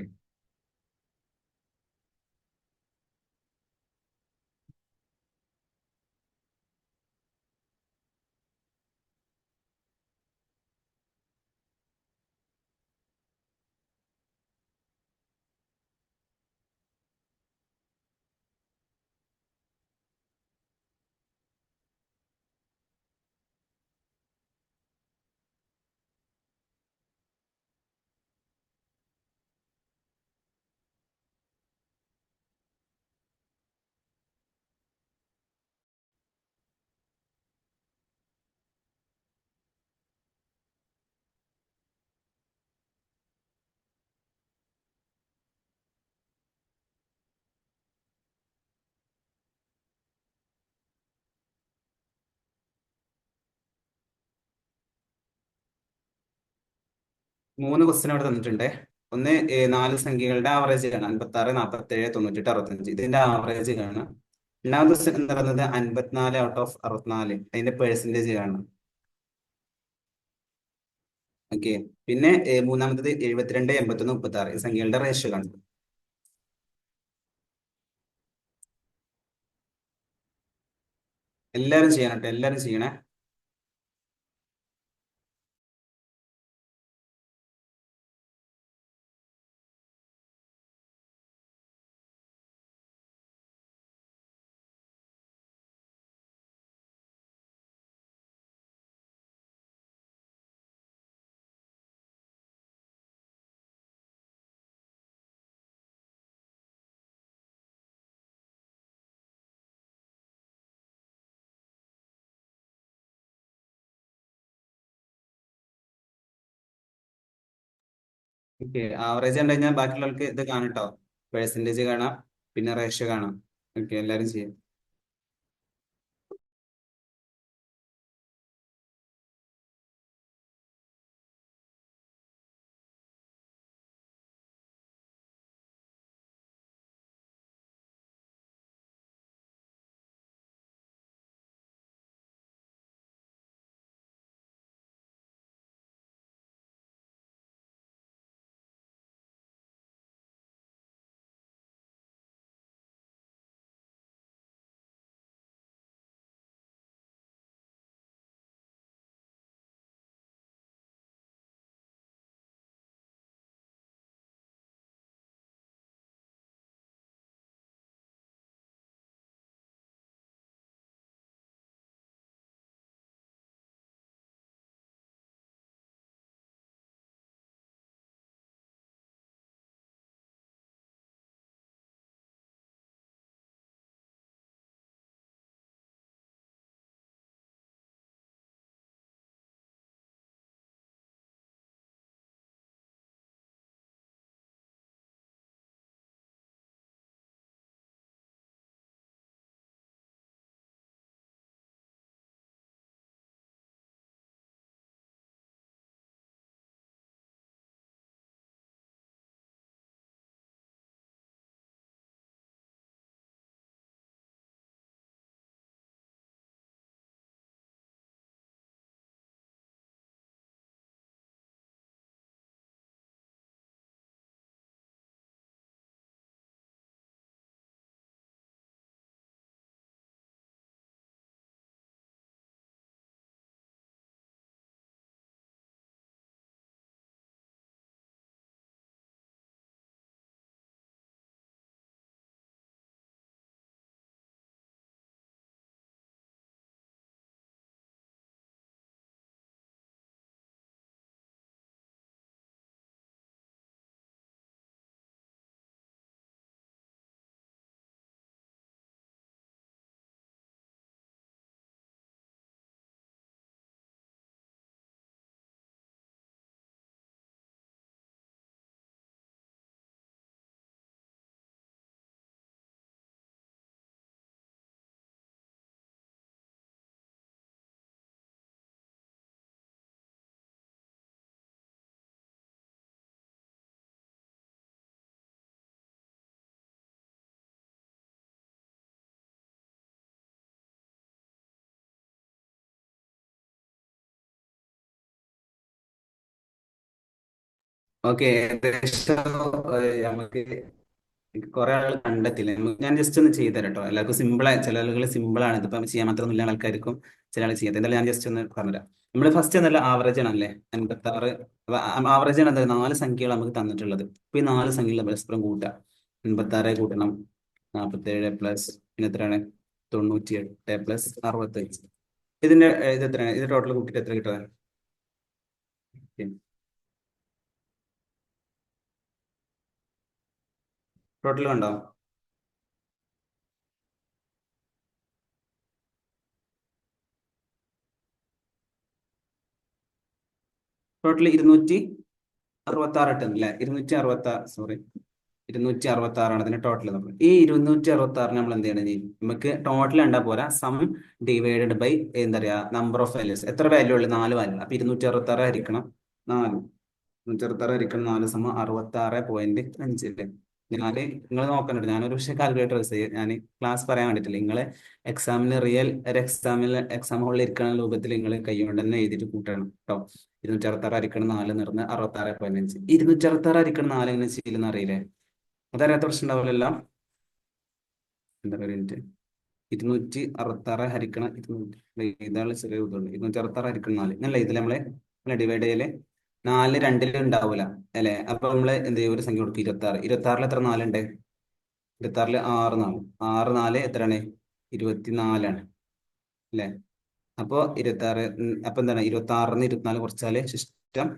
മൂന്ന് ക്വസ്റ്റ്യൻ അവിടെ തന്നിട്ടുണ്ട്. ഒന്ന് നാല് സംഖ്യകളുടെ ആവറേജ് കാണാം, 56, 47, 98, 65. ഇതിന്റെ ആവറേജ് കാണാം. രണ്ടാമത്തെ ക്വസ്റ്റ്യൻ എന്ന് പറയുന്നത് 54 ഔട്ട് ഓഫ് 64, അതിന്റെ പെർസെന്റേജ് കാണാം. ഓക്കെ, പിന്നെ മൂന്നാമത്തത് 72, 81, 36, ഈ സംഖ്യകളുടെ റേഷ്യോ കാണും. എല്ലാവരും ചെയ്യണം കേട്ടോ, എല്ലാവരും ചെയ്യണേ. ഓക്കെ, ആവറേജ് കണ്ടു കഴിഞ്ഞാൽ ബാക്കിയുള്ളവർക്ക് ഇത് കാണാം കേട്ടോ. പെർസെന്റേജ് കാണാം, പിന്നെ റേഷ്യോ കാണാം. ഓക്കെ, എല്ലാവരും ചെയ്യും. ഓക്കെ, ഏകദേശം നമുക്ക് കുറെ ആളുകൾ കണ്ടെത്തില്ല. ഞാൻ ജസ്റ്റ് ഒന്ന് ചെയ്തു തരാം കേട്ടോ. എല്ലാവർക്കും സിമ്പിൾ ആയി, ചില ആളുകൾ സിമ്പിൾ ആണ്, ഇതിപ്പം ചെയ്യാൻ മാത്രമൊന്നും ഇല്ല ആൾക്കാർക്കും ചില ആൾ ചെയ്യാത്ത. എന്തായാലും ഞാൻ ജസ്റ്റ് ഒന്ന് പറഞ്ഞുതരാം. നമ്മൾ ഫസ്റ്റ് എന്നല്ല ആവറേജ് ആണല്ലേ 86. ആവറേജ് ആണ് എന്താ, നാല് സംഖ്യകൾ നമുക്ക് തന്നിട്ടുള്ളത്. ഇപ്പൊ ഈ നാല് സംഖ്യകൾ പരസ്പരം കൂട്ടാം. 86 കൂട്ടണം 47 പ്ലസ് പിന്നെ എത്രയാണ് 98 പ്ലസ് 65. ഇതിന്റെ ഇത് എത്രയാണ്, ഇത് ടോട്ടൽ കൂട്ടിയിട്ട് എത്ര കിട്ടുക? ടോട്ടൽ കണ്ടോ? ടോട്ടൽ 266 ഇട്ടുണ്ട് അല്ലെ? 266, സോറി, 266 ആണ് അതിന്റെ ടോട്ടൽ. നമ്മൾ ഈ 266 നമ്മൾ എന്ത് ചെയ്യണം? നമുക്ക് ടോട്ടൽ കണ്ടാൽ പോരാ, സം ഡിവൈഡഡ് ബൈ എന്താ പറയാ നമ്പർ ഓഫ് വാല്യൂസ്. എത്ര വാല്യൂ ഉള്ളു? 4 വാല്യൂ. അപ്പൊ 266 ഹരിക്കണം 4. 266 ഹരിക്കണം 4 സമം 66.5 അല്ലേ? നിങ്ങൾ നോക്കണ്ട, ഞാനൊരു പക്ഷേ കാൽക്കുലേറ്റർ യൂസ് ചെയ്യും. ഞാൻ ക്ലാസ് പറയാൻ വേണ്ടിയിട്ടില്ല. നിങ്ങൾ എക്സാമിന് റിയൽ ഒരു എക്സാം ഹോളിൽ ഇരിക്കുന്ന രൂപത്തിൽ നിങ്ങൾ കൈ കൊണ്ട് തന്നെ എഴുതിയിട്ട് കൂട്ടണം കേട്ടോ. 266 ഹരിക്കണം 4 എന്ന് പറഞ്ഞാൽ 66.5. 266 ഹരിക്കണം 4 എങ്ങനെ ചെയ്യില്ലെന്ന് അറിയില്ലേ? അതറിയാത്ത പ്രശ്നം ഉണ്ടാവില്ലല്ലോ. എന്താ പറയുക, 266 ഹരിക്കണം 200, ഇതാണ് ചെറിയ ഇതുണ്ട്. 266 ഹരിക്കണം 4 ഇങ്ങനല്ല ഇതിൽ നമ്മള് ഡിവൈഡ് ചെയ്യല്. 4 രണ്ടിലും ഉണ്ടാവൂല അല്ലെ? അപ്പൊ നമ്മള് എന്ത് ചെയ്യും, ഒരു സംഖ്യ കൊടുക്കും 26. 26-ൽ എത്ര 4 ഉണ്ട്? 26-ല് 6 4. 6 4 എത്രയാണ്? 24ആണ് അല്ലെ? അപ്പൊ 26, അപ്പൊ എന്താണ്, 26-ന്ന് 24 കുറച്ചാല് ശിഷ്ടം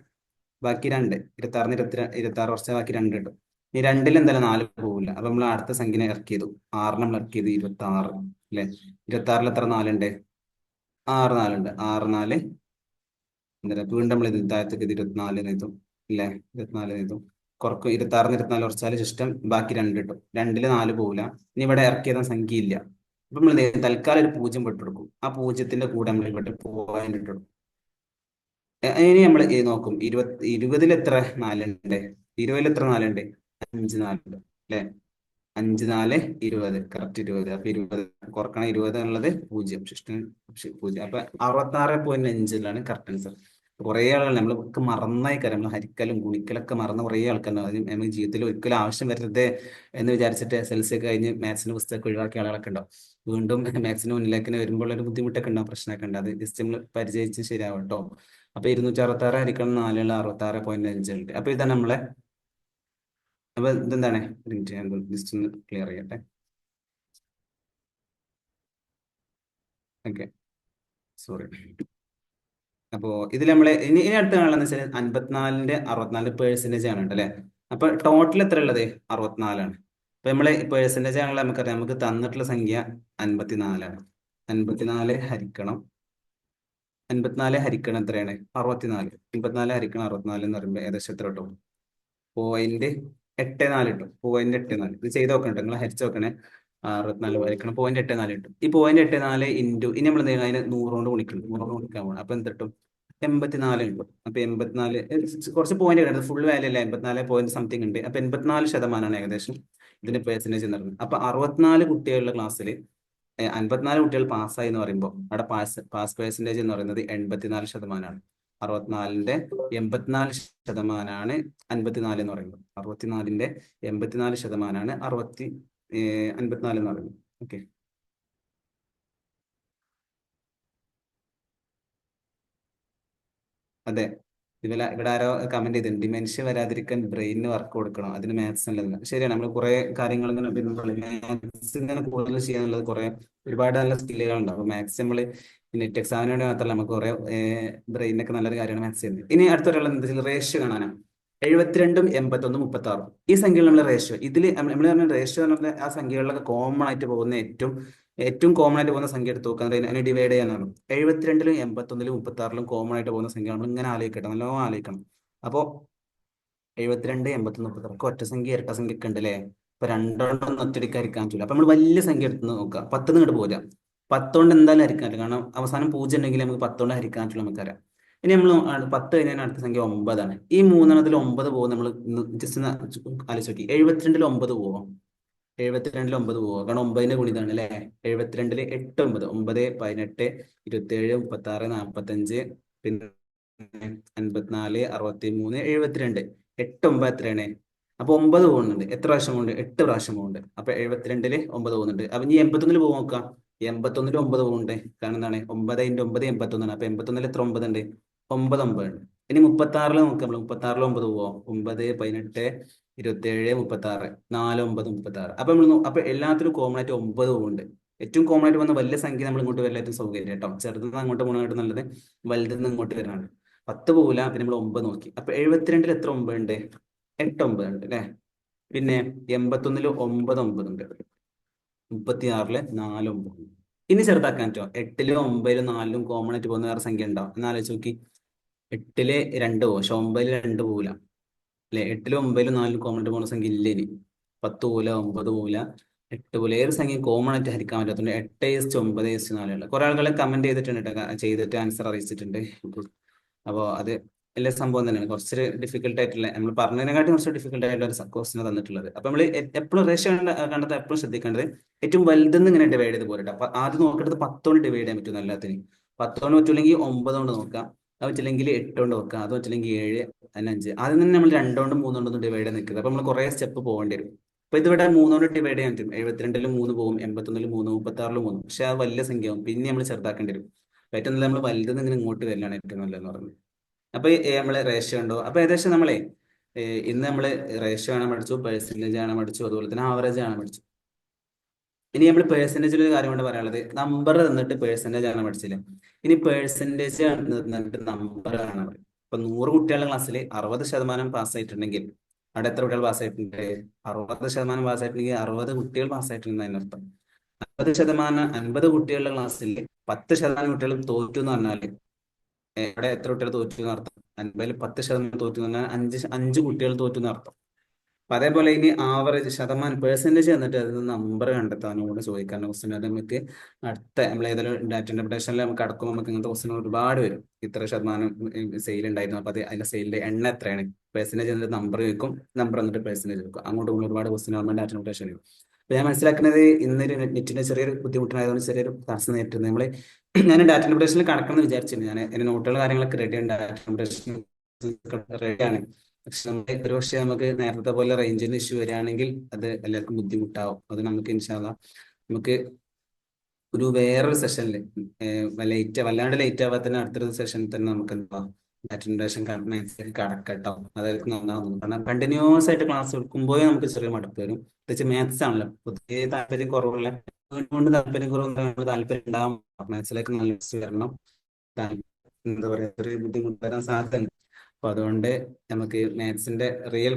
ബാക്കി 2. 26-ന്ന് 26 കുറച്ചാൽ ബാക്കി 2 കിട്ടും. ഈ രണ്ടിൽ എന്തായാലും 4 പോകില്ല. അപ്പൊ നമ്മൾ അടുത്ത സംഖ്യനെ ഇറക്കിയതു 6 നമ്മൾ ഇറക്കിയത് 26 അല്ലെ? 26-ൽ എത്ര 4 ഉണ്ട്? 6 4 ഉണ്ട്. 6 4 എന്താ, വീണ്ടും നമ്മൾ ഇത് താഴത്തേക്ക് 24 എഴുതും ഇല്ലേ? 24 എഴുതും. കുറക്കും 26-ന്ന് 24 കുറച്ചാൽ ശിഷ്ടം ബാക്കി 2 കിട്ടും. 2-ല് 4 പോകില്ല. ഇനി ഇവിടെ ഇറക്കിയത് സംഖ്യ ഇല്ല. അപ്പൊ നമ്മൾ തൽക്കാലം ഒരു 0 പെട്ടെടുക്കും. ആ 0-ത്തിന്റെ കൂടെ നമ്മൾ ഇവിടെ പോയിന്റ് ഇട്ടെടുക്കും. ഇനി നമ്മൾ നോക്കും 20-ൽ എത്ര 4 ഉണ്ട്? 20-ൽ എത്ര 4 ഉണ്ട്? 5 4 ഉണ്ട് അല്ലെ? 5 4 20, കറക്റ്റ് 20. അപ്പൊ 20 കുറക്കണം, 20 എന്നുള്ളത് 0, ശിഷ്ടം 0. അപ്പൊ 66.5 കറക്റ്റ് ആൻസർ. കുറെ ആളുകൾ നമ്മൾക്ക് മറന്നായി കാര്യം, നമ്മൾ ഹരിക്കലും ഗുണിക്കലൊക്കെ മറന്ന കുറെ ആൾക്കാരുണ്ടാവും. അത് നമുക്ക് ജീവിതത്തിൽ ഒരിക്കലും ആവശ്യം വരരുത് എന്ന് വിചാരിച്ചിട്ട് SLC ഒക്കെ കഴിഞ്ഞ് മാത്സിന്റെ പുസ്തകം ഒഴിവാക്കിയ ആളുകളൊക്കെ ഉണ്ടാവും. വീണ്ടും മാത്സിന് മുന്നിലേക്ക് വരുമ്പോൾ ഒരു ബുദ്ധിമുട്ടൊക്കെ ഉണ്ടാവും, പ്രശ്നമൊക്കെ ഉണ്ട്. അത് ജസ്റ്റ് നമ്മൾ പരിചയിച്ച് ശരിയാവും കേട്ടോ. അപ്പൊ 266 ഹരിക്കണം 4 66.5 ഉണ്ട്. അപ്പൊ ഇതാണ് നമ്മളെ, അപ്പൊ ഇതെന്താണ്, ഒരു മിനിറ്റ് ഞാൻ ജസ്റ്റ് ഒന്ന് ക്ലിയർ ചെയ്യട്ടെ. Okay, sorry. അപ്പോ ഇതിൽ നമ്മള് ഇനി അടുത്ത കാണുന്നത് വെച്ചാൽ 54-ന്റെ 64% ആണ് കേട്ടോ അല്ലെ? അപ്പൊ ടോട്ടൽ എത്ര ഉള്ളത്? 64ആണ്. അപ്പൊ നമ്മള് പേഴ്സൻറ്റേജ് ആണല്ലോ നമുക്കറിയാം. നമുക്ക് തന്നിട്ടുള്ള സംഖ്യ 54ആണ്. 54 ഹരിക്കണം 54 ഹരിക്കണം എത്രയാണ്? 64. 54 ഹരിക്കണം 64 എന്ന് പറയുമ്പോൾ ഏകദേശം എത്ര കിട്ടും? 0.84 കിട്ടും. 0.84. ഇത് ചെയ്ത് നോക്കണ്ട, നിങ്ങൾ ഹരിച്ച് നോക്കണേ. 64 ഹരിക്കണം 0.84 കിട്ടും. ഈ 0.84 ഇൻറ്റു, ഇനി നമ്മൾ അതിന് 100 കൊണ്ട് ഗുണിക്കണം. 100 കൊണ്ട് ഗുണിക്കാൻ പോകണം. അപ്പൊ എന്ത് കിട്ടും? 84 കിട്ടും. അപ്പൊ 84 കുറച്ച് പോയിന്റ് കിട്ടും. ഫുൾ വാല്യൂ അല്ല, 84 പോയിന്റ് സംതിങ് ഉണ്ട്. അപ്പൊ 84% ഏകദേശം ഇതിന്റെ പേഴ്സൻറ്റേജ് എന്ന് പറയുന്നത്. അപ്പൊ 64 കുട്ടികളുടെ ക്ലാസ്സിൽ 54 കുട്ടികൾ പാസ്സായി എന്ന് പറയുമ്പോൾ അവിടെ പാസ് പേഴ്സൻറ്റേജ് എന്ന് പറയുന്നത് 84%. 64-ന്റെ 84%, 54 എന്ന് പറയുന്നത്. 64-ന്റെ 84%, 54 എന്ന് പറയുന്നത്. ഓക്കെ, അതെ. ഇവിടെ ആരോ കമന്റ് ചെയ്തിട്ടുണ്ട്, ഡിമെൻഷ്യ വരാതിരിക്കാൻ ബ്രെയിനിന് വർക്ക് കൊടുക്കണം, അതിന് മാത്സ് നല്ലതല്ല. ശരിയാണ്, നമ്മൾ കുറെ കാര്യങ്ങൾ ഇങ്ങനെ മാത്സ് ഇങ്ങനെ കൂടുതൽ ചെയ്യാനുള്ളത് കുറെ ഒരുപാട് നല്ല സ്കില്ലുകൾ ഉണ്ടാവും. അപ്പൊ മാത്സ് നമ്മൾ നെറ്റ് എക്സാമിന് വേണ്ടി മാത്രമല്ല, നമുക്ക് കുറെ ബ്രെയിനൊക്കെ നല്ലൊരു കാര്യമാണ് മാത്സ് ചെയ്യുന്നത്. ഇനി അടുത്തൊരാൾ എന്താ വെച്ചാൽ റേഷ്യോ കാണാനാണ്. 72 81 36 ഈ സംഖ്യകൾ നമ്മൾ റേഷ്യോ, ഇതിൽ നമ്മൾ പറഞ്ഞ റേഷ്യോ എന്ന് പറഞ്ഞാൽ ആ സംഖ്യകളിലൊക്കെ കോമൺ ആയിട്ട് പോകുന്ന ഏറ്റവും ഏറ്റവും കോമൺ ആയിട്ട് പോകുന്ന സംഖ്യ എടുത്ത് നോക്കുക, അതിനെ ഡിവൈഡ് ചെയ്യാനാണ്. 72-ലും 81-ലും 36-ലും കോമൺ ആയിട്ട് പോകുന്ന സംഖ്യ നമ്മൾ ഇങ്ങനെ ആലോചിക്കട്ടെ, നല്ലോണം ആലോചിക്കണം. അപ്പോ 72 81 36 ഒറ്റ സംഖ്യ ഇരട്ട സംഖ്യ ഒക്കെ ഉണ്ട് അല്ലേ? ഇപ്പൊ രണ്ടെണ്ണം ഒറ്റയടിക്ക് ഹരിക്കാൻ പറ്റില്ല. അപ്പൊ നമ്മൾ വലിയ സംഖ്യ എടുത്ത് നോക്കുക. 10 ഇങ്ങോട്ട് പോരാ, 10 കൊണ്ട് എന്തായാലും ഹരിക്കാൻ പറ്റില്ല. കാരണം അവസാനം 0 ഉണ്ടെങ്കിൽ നമുക്ക് 10 കൊണ്ട് ഹരിക്കാൻ പറ്റില്ല, നമുക്കറിയാം. ഇനി നമ്മൾ 10 കഴിഞ്ഞാൽ അടുത്ത സംഖ്യ 9 ആണ്. ഈ മൂന്നെണ്ണത്തിൽ 9 പോകും. നമ്മൾ ജസ്റ്റ് ആലോചിച്ച് നോക്കി, 72-ൽ 9 പോവാം. 72-ൽ 9 പോവുക, കാരണം 9-ന്റെ ഗുണിതാണ് അല്ലെ? 72-ൽ 8 9 9 18 27 36 45 പിന്നെ 54 63 72. 8 9 എത്രയാണ്? അപ്പൊ 9 പോകുന്നുണ്ട്. എത്ര പ്രാവശ്യം പോകുന്നുണ്ട്? 8 പ്രാവശ്യം പോകുന്നുണ്ട്. അപ്പൊ 72-ല് 9 പോകുന്നുണ്ട്. അപ്പൊ ഇനി 81-ല് പോകും നോക്കാം. 81-ല് 9 പോകുന്നുണ്ട്. കാരണം എന്താണ്? 9 × 9 81 ആണ്. അപ്പൊ 81-ല് എത്ര 9 ഉണ്ട്? 9 9 ഉണ്ട്. ഇനി 36-ല് നോക്കാം. നമ്മൾ 36-ല് 9 പോവാം. 9 18 27 36 4 9 36. അപ്പൊ അപ്പൊ എല്ലാത്തിലും കോമൺ ആയിട്ട് 9 പോകുന്നുണ്ട്. ഏറ്റവും കോമൺ ആയിട്ട് വന്ന വലിയ സംഖ്യ നമ്മൾ ഇങ്ങോട്ട് വരില്ല, ഏറ്റവും സൗകര്യം കേട്ടോ. ചെറുതുനിന്ന് അങ്ങോട്ട് പോകുന്നതായിട്ട് നല്ലത് വലുതിൽ നിന്ന് ഇങ്ങോട്ട് വരാനാണ്. 10 പോകില്ല. പിന്നെ നമ്മൾ 9 നോക്കി. അപ്പൊ 72-ല് എത്ര 9 ഉണ്ട്? 8 9 ഉണ്ട് അല്ലെ? പിന്നെ 81-ല് 9 9 ഉണ്ട്. 36-ല് 4 9. ഇനി ചെറുതാക്കാൻ പറ്റുമോ? 8-ല് 9-ലും 4-ലും കോമൺ ആയിട്ട് പോകുന്ന വേറെ സംഖ്യ ഉണ്ടോ എന്ന് ആലോചിച്ച് നോക്കി. 8-ല് 2 പോകും, പക്ഷെ 9-ല് 2 പോകില്ല അല്ലെ? 8-ലും 9-ലും 4-ലും കോമൺ ആയിട്ട് പോകുന്ന സംഖ്യ ഇല്ല. ഇനി 10 പോകില്ല, 9 പോകില്ല, 8 പോകില്ല. ഏത് സംഖ്യ കോമൺ ആയിട്ട് ഹരിക്കാൻ പറ്റാത്തതുകൊണ്ട് 8:9:4 കുറെ ആളുകൾ കമന്റ് ചെയ്തിട്ടുണ്ട് ട്ടോ. ചെയ്തിട്ട് ആൻസർ അറിയിച്ചിട്ടുണ്ട്. അപ്പോൾ അത് എല്ലാ സംഭവം തന്നെയാണ്. കുറച്ചൊരു ഡിഫിക്കൽട്ട് ആയിട്ടുള്ള, നമ്മൾ പറഞ്ഞതിനെക്കാട്ടി കുറച്ച് ഡിഫിക്കൽട്ട് ആയിട്ടുള്ള ഒരു ക്വസ്റ്റൻ തന്നിട്ടുള്ളത്. അപ്പൊ നമ്മൾ എപ്പോഴും റേഷ്യോ കണ്ടത് എപ്പോഴും ശ്രദ്ധിക്കേണ്ടത് ഏറ്റവും വലുതെന്ന് ഇങ്ങനെ ഡിവൈഡ് ചെയ്ത് പോരട്ടെ. അപ്പൊ ആദ്യം നോക്കേണ്ടത് 10 കൊണ്ട് ഡിവൈഡ് ചെയ്യാൻ പറ്റും എല്ലാത്തിനും. 10 കൊണ്ട് പറ്റില്ലെങ്കിൽ 9 കൊണ്ട് നോക്കാം. അത് പറ്റില്ലെങ്കിൽ 8 കൊണ്ട് നോക്കാം. അത് പറ്റില്ലെങ്കിൽ 7, അതിന് 5. ആദ്യം തന്നെ നമ്മൾ 2 കൊണ്ടും 3 കൊണ്ടൊന്നും ഡിവൈഡ് ചെയ്യാൻ നിൽക്കുന്നത്. അപ്പൊ നമ്മൾ കുറെ സ്റ്റെപ്പ് പോകേണ്ടി വരും. അപ്പൊ ഇതിവിടെ 3 കൊണ്ട് ഡിവൈഡ് ചെയ്യാൻ പറ്റും. 72-ല് 3 പോകും, 81-ല് 3, 36-ല് 3. പക്ഷെ അത് വലിയ സംഖ്യയാവും. പിന്നെ നമ്മൾ ചെറുതാക്കേണ്ടി വരും. അപ്പൊ ഏറ്റവും നല്ല നമ്മൾ വലുതെന്ന് ഇങ്ങനെ ഇങ്ങോട്ട് വരലാണ് ഏറ്റവും നല്ലതെന്ന് പറയുന്നത്. അപ്പൊ നമ്മള് റേഷ്യോ ഉണ്ടോ? അപ്പൊ ഏകദേശം നമ്മളെ ഇന്ന് നമ്മള് റേഷ്യോ ആണ് പഠിച്ചു, പെർസെന്റേജ് ആണ് പഠിച്ചു, അതുപോലെ തന്നെ ആവറേജ് ആണ് പഠിച്ചു. ഇനി നമ്മൾ പേഴ്സൻറ്റേജിൽ ഒരു കാര്യം കൊണ്ട് പറയാനുള്ളത്, നമ്പർ തന്നിട്ട് പേഴ്സൻറ്റേജ് ആണ് പഠിച്ചില്ല. ഇനി പേഴ്സൻറ്റേജ് തന്നിട്ട് നമ്പർ ആണ് പറയുന്നത്. ഇപ്പൊ 100 കുട്ടികളുടെ ക്ലാസ്സിൽ 60% പാസ്സായിട്ടുണ്ടെങ്കിൽ അവിടെ എത്ര കുട്ടികൾ പാസ്സായിട്ടുണ്ട്? 60% പാസ്സായിട്ടുണ്ടെങ്കിൽ 60 കുട്ടികൾ പാസ്സായിട്ടുണ്ട് അതിനർത്ഥം. 50 കുട്ടികളുടെ ക്ലാസ്സിൽ 10% കുട്ടികൾ തോറ്റു എന്ന് പറഞ്ഞാല് ഇവിടെ എത്ര കുട്ടികൾ തോറ്റു എന്നർത്ഥം? 50-ൽ 10% തോറ്റു എന്ന് പറഞ്ഞാൽ 5 കുട്ടികൾ തോറ്റു എന്നർത്ഥം. അപ്പൊ അതേപോലെ ഇനി ആവറേജ് ശതമാനം പേഴ്സൻറ്റേജ് തന്നിട്ട് അതിന് നമ്പർ കണ്ടെത്താനും കൂടെ ചോദിക്കാനുള്ള ക്വസ്റ്റ്യൻ. അത് നമുക്ക് അടുത്ത നമ്മൾ ഏതെങ്കിലും ഡാറ്റ ഇന്റർപ്രിട്ടേഷനിൽ നമുക്ക് അടക്കുമ്പോൾ നമുക്ക് ഇങ്ങനത്തെ ക്വസ്റ്റ്യൻ ഒരുപാട് വരും. ഇത്ര ശതമാനം സെയിൽ ഉണ്ടായിരുന്നു, അപ്പൊ അത് അതിന്റെ സെയിലിന്റെ എണ്ണം എത്രയാണ്? പേഴ്സൻറ്റേജ് എന്നിട്ട് നമ്പർ ചോദിക്കും, നമ്പർ എന്നിട്ട് പേഴ്സൻറ്റേജ് ചോദിക്കും. അങ്ങോട്ടും ഇങ്ങോട്ടും ഒരുപാട് ക്വസ്റ്റ്യൻ ആകുമ്പോൾ ഡാറ്റ ഇന്റർപ്രിട്ടേഷൻ വരും. അപ്പൊ ഞാൻ മനസ്സിലാക്കുന്നത് ഇന്നൊരു നെറ്റിന്റെ ചെറിയൊരു ബുദ്ധിമുട്ടായതുകൊണ്ട് ചെറിയൊരു തടസ്സം നേരിട്ടുണ്ട്. നമ്മള് ഞാൻ ഡാറ്റ ഇന്റർപ്രിട്ടേഷനിൽ കടക്കണം എന്ന് വിചാരിച്ചിട്ടുണ്ട്. ഞാൻ എന്റെ നോട്ടുകൾ കാര്യങ്ങളൊക്കെ റെഡിയാണ്, ഡാറ്റ ഇന്റർപ്രിട്ടേഷൻ റെഡിയാണ്. പക്ഷെ നമുക്ക് ഒരു പക്ഷേ നമുക്ക് നേരത്തെ പോലെ റേഞ്ചിന് ഇഷ്യൂ വരികയാണെങ്കിൽ അത് എല്ലാവർക്കും ബുദ്ധിമുട്ടാവും. അത് നമുക്ക് ഇൻഷാല്ലാ നമുക്ക് ഒരു വേറൊരു സെഷനിൽ വല്ലാണ്ട് ലേറ്റ് ആവാതെ തന്നെ അടുത്തൊരു സെഷനിൽ തന്നെ നമുക്ക് എന്താ അറ്റൻഡേഷൻ കടക്കട്ടോ. അതായിരിക്കും നന്നാവുന്നത്. കാരണം കണ്ടിന്യൂസ് ആയിട്ട് ക്ലാസ് എടുക്കുമ്പോഴേ നമുക്ക് ചെറിയ മടുപ്പ് വരും. പ്രത്യേകിച്ച് മാത്സ് ആണല്ലോ പൊതുവെ താല്പര്യം കുറവുള്ള, കൊണ്ട് താല്പര്യം കുറവ് താല്പര്യം ഉണ്ടാവും. മാത്സിലേക്ക് നല്ല വരണം. എന്താ പറയാ, ഒരു ബുദ്ധിമുട്ട് വരാൻ സാധ്യത. അപ്പൊ അതുകൊണ്ട് നമുക്ക് മാത്സിന്റെ റിയൽ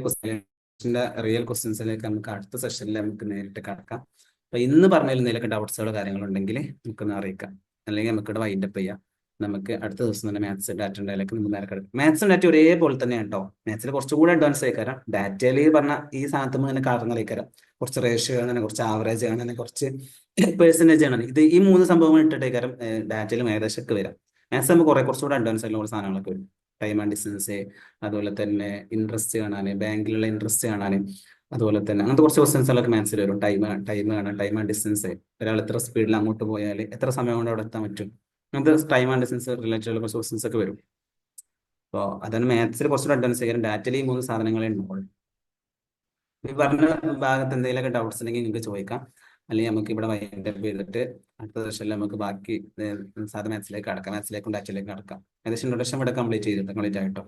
ക്വസ്റ്റ്യൻസിലേക്ക് നമുക്ക് അടുത്ത സെഷനിൽ നമുക്ക് നേരിട്ട് കടക്കാം. അപ്പൊ ഇന്ന് പറഞ്ഞതിൽ എന്തെങ്കിലുമൊക്കെ ഡൗട്ട്സുകളോ കാര്യങ്ങളുണ്ടെങ്കിൽ നമുക്കൊന്ന് അറിയിക്കാം. അല്ലെങ്കിൽ നമുക്കിവിടെ വൈൻഡപ്പ് ചെയ്യാം. നമുക്ക് അടുത്ത ദിവസം തന്നെ മാത്സ് ഡാറ്റയിലേക്ക് നമുക്ക് നേരെ കിടക്കും. മാത്സും ഡാറ്റ ഒരേപോലെ തന്നെയാണ് കേട്ടോ. മാത്സിൽ കുറച്ചുകൂടെ അഡ്വാൻസ് ആയിക്കാരം. ഡാറ്റയിൽ പറഞ്ഞ ഈ സാധനത്ത് ഇങ്ങനെ കടന്നേക്കാരം. കുറച്ച് റേഷ്യോ കാണാൻ, കുറച്ച് ആവറേജ് കാണാൻ, കുറച്ച് പെർസെന്റേജ് കാണാൻ. ഇത് ഈ 3 സംഭവങ്ങൾ ഇട്ടിട്ടേക്കാരം ഡാറ്റയിലും ഏകദേശം ഒക്കെ വരാം. മാത്സ് നമുക്ക് കുറച്ചുകൂടെ അഡ്വാൻസ് ആയിട്ടുള്ള കുറച്ച് സാധനങ്ങളൊക്കെ വരും. ടൈം ആൻഡ് ഡിസ്റ്റൻസ്, അതുപോലെ തന്നെ ഇൻട്രസ്റ്റ് കാണാൻ, ബാങ്കിലുള്ള ഇൻട്രസ്റ്റ് കാണാൻ, അതുപോലെ തന്നെ അങ്ങനത്തെ കുറച്ച് ക്വസ്റ്റൻസുകളൊക്കെ മാത്സിൽ വരും. ടൈം കാണാൻ, ടൈം ആൻഡ് ഡിസ്റ്റൻസ്, ഒരാൾ എത്ര സ്പീഡിൽ അങ്ങോട്ട് പോയാൽ എത്ര സമയം കൊണ്ട് അവിടെ എത്താൻ പറ്റും, അങ്ങനത്തെ ടൈം ആൻഡ് ഡിസ്റ്റൻസ് റിലേറ്റഡ് കുറച്ച് ക്വസ്റ്റൻസ് ഒക്കെ വരും. അപ്പോൾ അതാണ് മാത്സിൽ കുറച്ചുകൂടെ അഡ്വാൻസ് ചെയ്യാൻ. ഡാറ്റയിൽ ഈ 3 സാധനങ്ങളെ ഉണ്ടാവുള്ളൂ. ഈ പറഞ്ഞ ഭാഗത്ത് എന്തെങ്കിലുമൊക്കെ ഡൗട്ട്സ് ഉണ്ടെങ്കിൽ നിങ്ങൾക്ക് ചോദിക്കാം. അല്ലെങ്കിൽ നമുക്ക് ഇവിടെ വൈൻഡപ്പ് ചെയ്തിട്ട് അടുത്ത സെഷനിൽ നമുക്ക് ബാക്കി സാധാ മാത്സിലേക്ക് കടക്കാം. മാത്സിലേക്കും ഡാറ്റയിലേക്കും കടക്കാം. ഏകദേശം ഇൻട്രൊഡക്ഷൻ ഇവിടെ കംപ്ലീറ്റ് ആയിട്ടോ.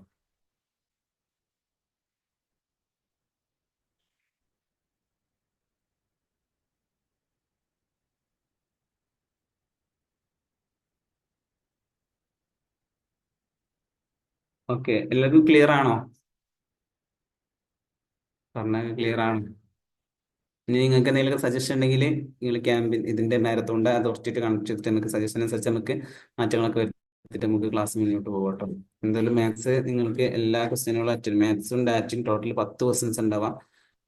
ഓക്കെ, എല്ലാവർക്കും ക്ലിയർ ആണോ? പറഞ്ഞ ക്ലിയർ ആണ്. ഇനി നിങ്ങൾക്ക് എന്തെങ്കിലും സജഷൻ ഉണ്ടെങ്കിൽ നിങ്ങൾ ക്യാമ്പിൽ ഇതിന്റെ മാരത്തോണ്ട് അതോറിറ്റിയിട്ട് കണക്ട് ചെയ്തിട്ട് നമുക്ക് സജഷൻ അനുസരിച്ച് നമുക്ക് മാറ്റങ്ങളൊക്കെ വരുത്തിയിട്ട് നമുക്ക് ക്ലാസ് മുന്നോട്ട് പോകട്ടോ. എന്തായാലും മാത്സ് നിങ്ങൾക്ക് എല്ലാ ക്വസ്റ്റ്യനുകളും അറ്റൻഡ്, മാത്സും ഡാറ്റയും ടോട്ടൽ 10 ക്വസ്റ്റ്യൻസ് ഉണ്ടാവാം.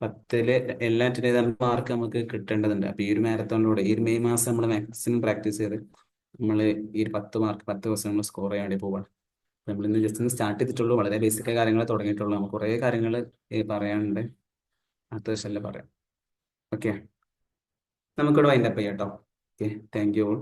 10-ല് എല്ലാ അറ്റൻഡ് ചെയ്താൽ മാർക്ക് നമുക്ക് കിട്ടേണ്ടതുണ്ട്. അപ്പൊ ഈ ഒരു മാരത്തോണിലൂടെ ഈ ഒരു മെയ് മാസം നമ്മൾ മാക്സിമം പ്രാക്ടീസ് ചെയ്ത് നമ്മൾ ഈ 10 മാർക്ക് 10 ക്വസ്റ്റ്യൻ നമ്മൾ സ്കോർ ചെയ്യാൻ വേണ്ടി പോവാണ്. നമ്മൾ ഇന്ന് ജസ്റ്റ് ഒന്ന് സ്റ്റാർട്ട് ചെയ്തിട്ടുള്ളൂ. വളരെ ബേസിക് കാര്യങ്ങൾ തുടങ്ങിയിട്ടുള്ളൂ. നമുക്ക് കുറേ കാര്യങ്ങൾ പറയാനുണ്ട്. അടുത്ത സെഷനിൽ പറയാം. ഓക്കെ, നമുക്കിവിടെ വൈൻഡപ്പ് ചെയ്യാം കേട്ടോ. Okay, thank you all.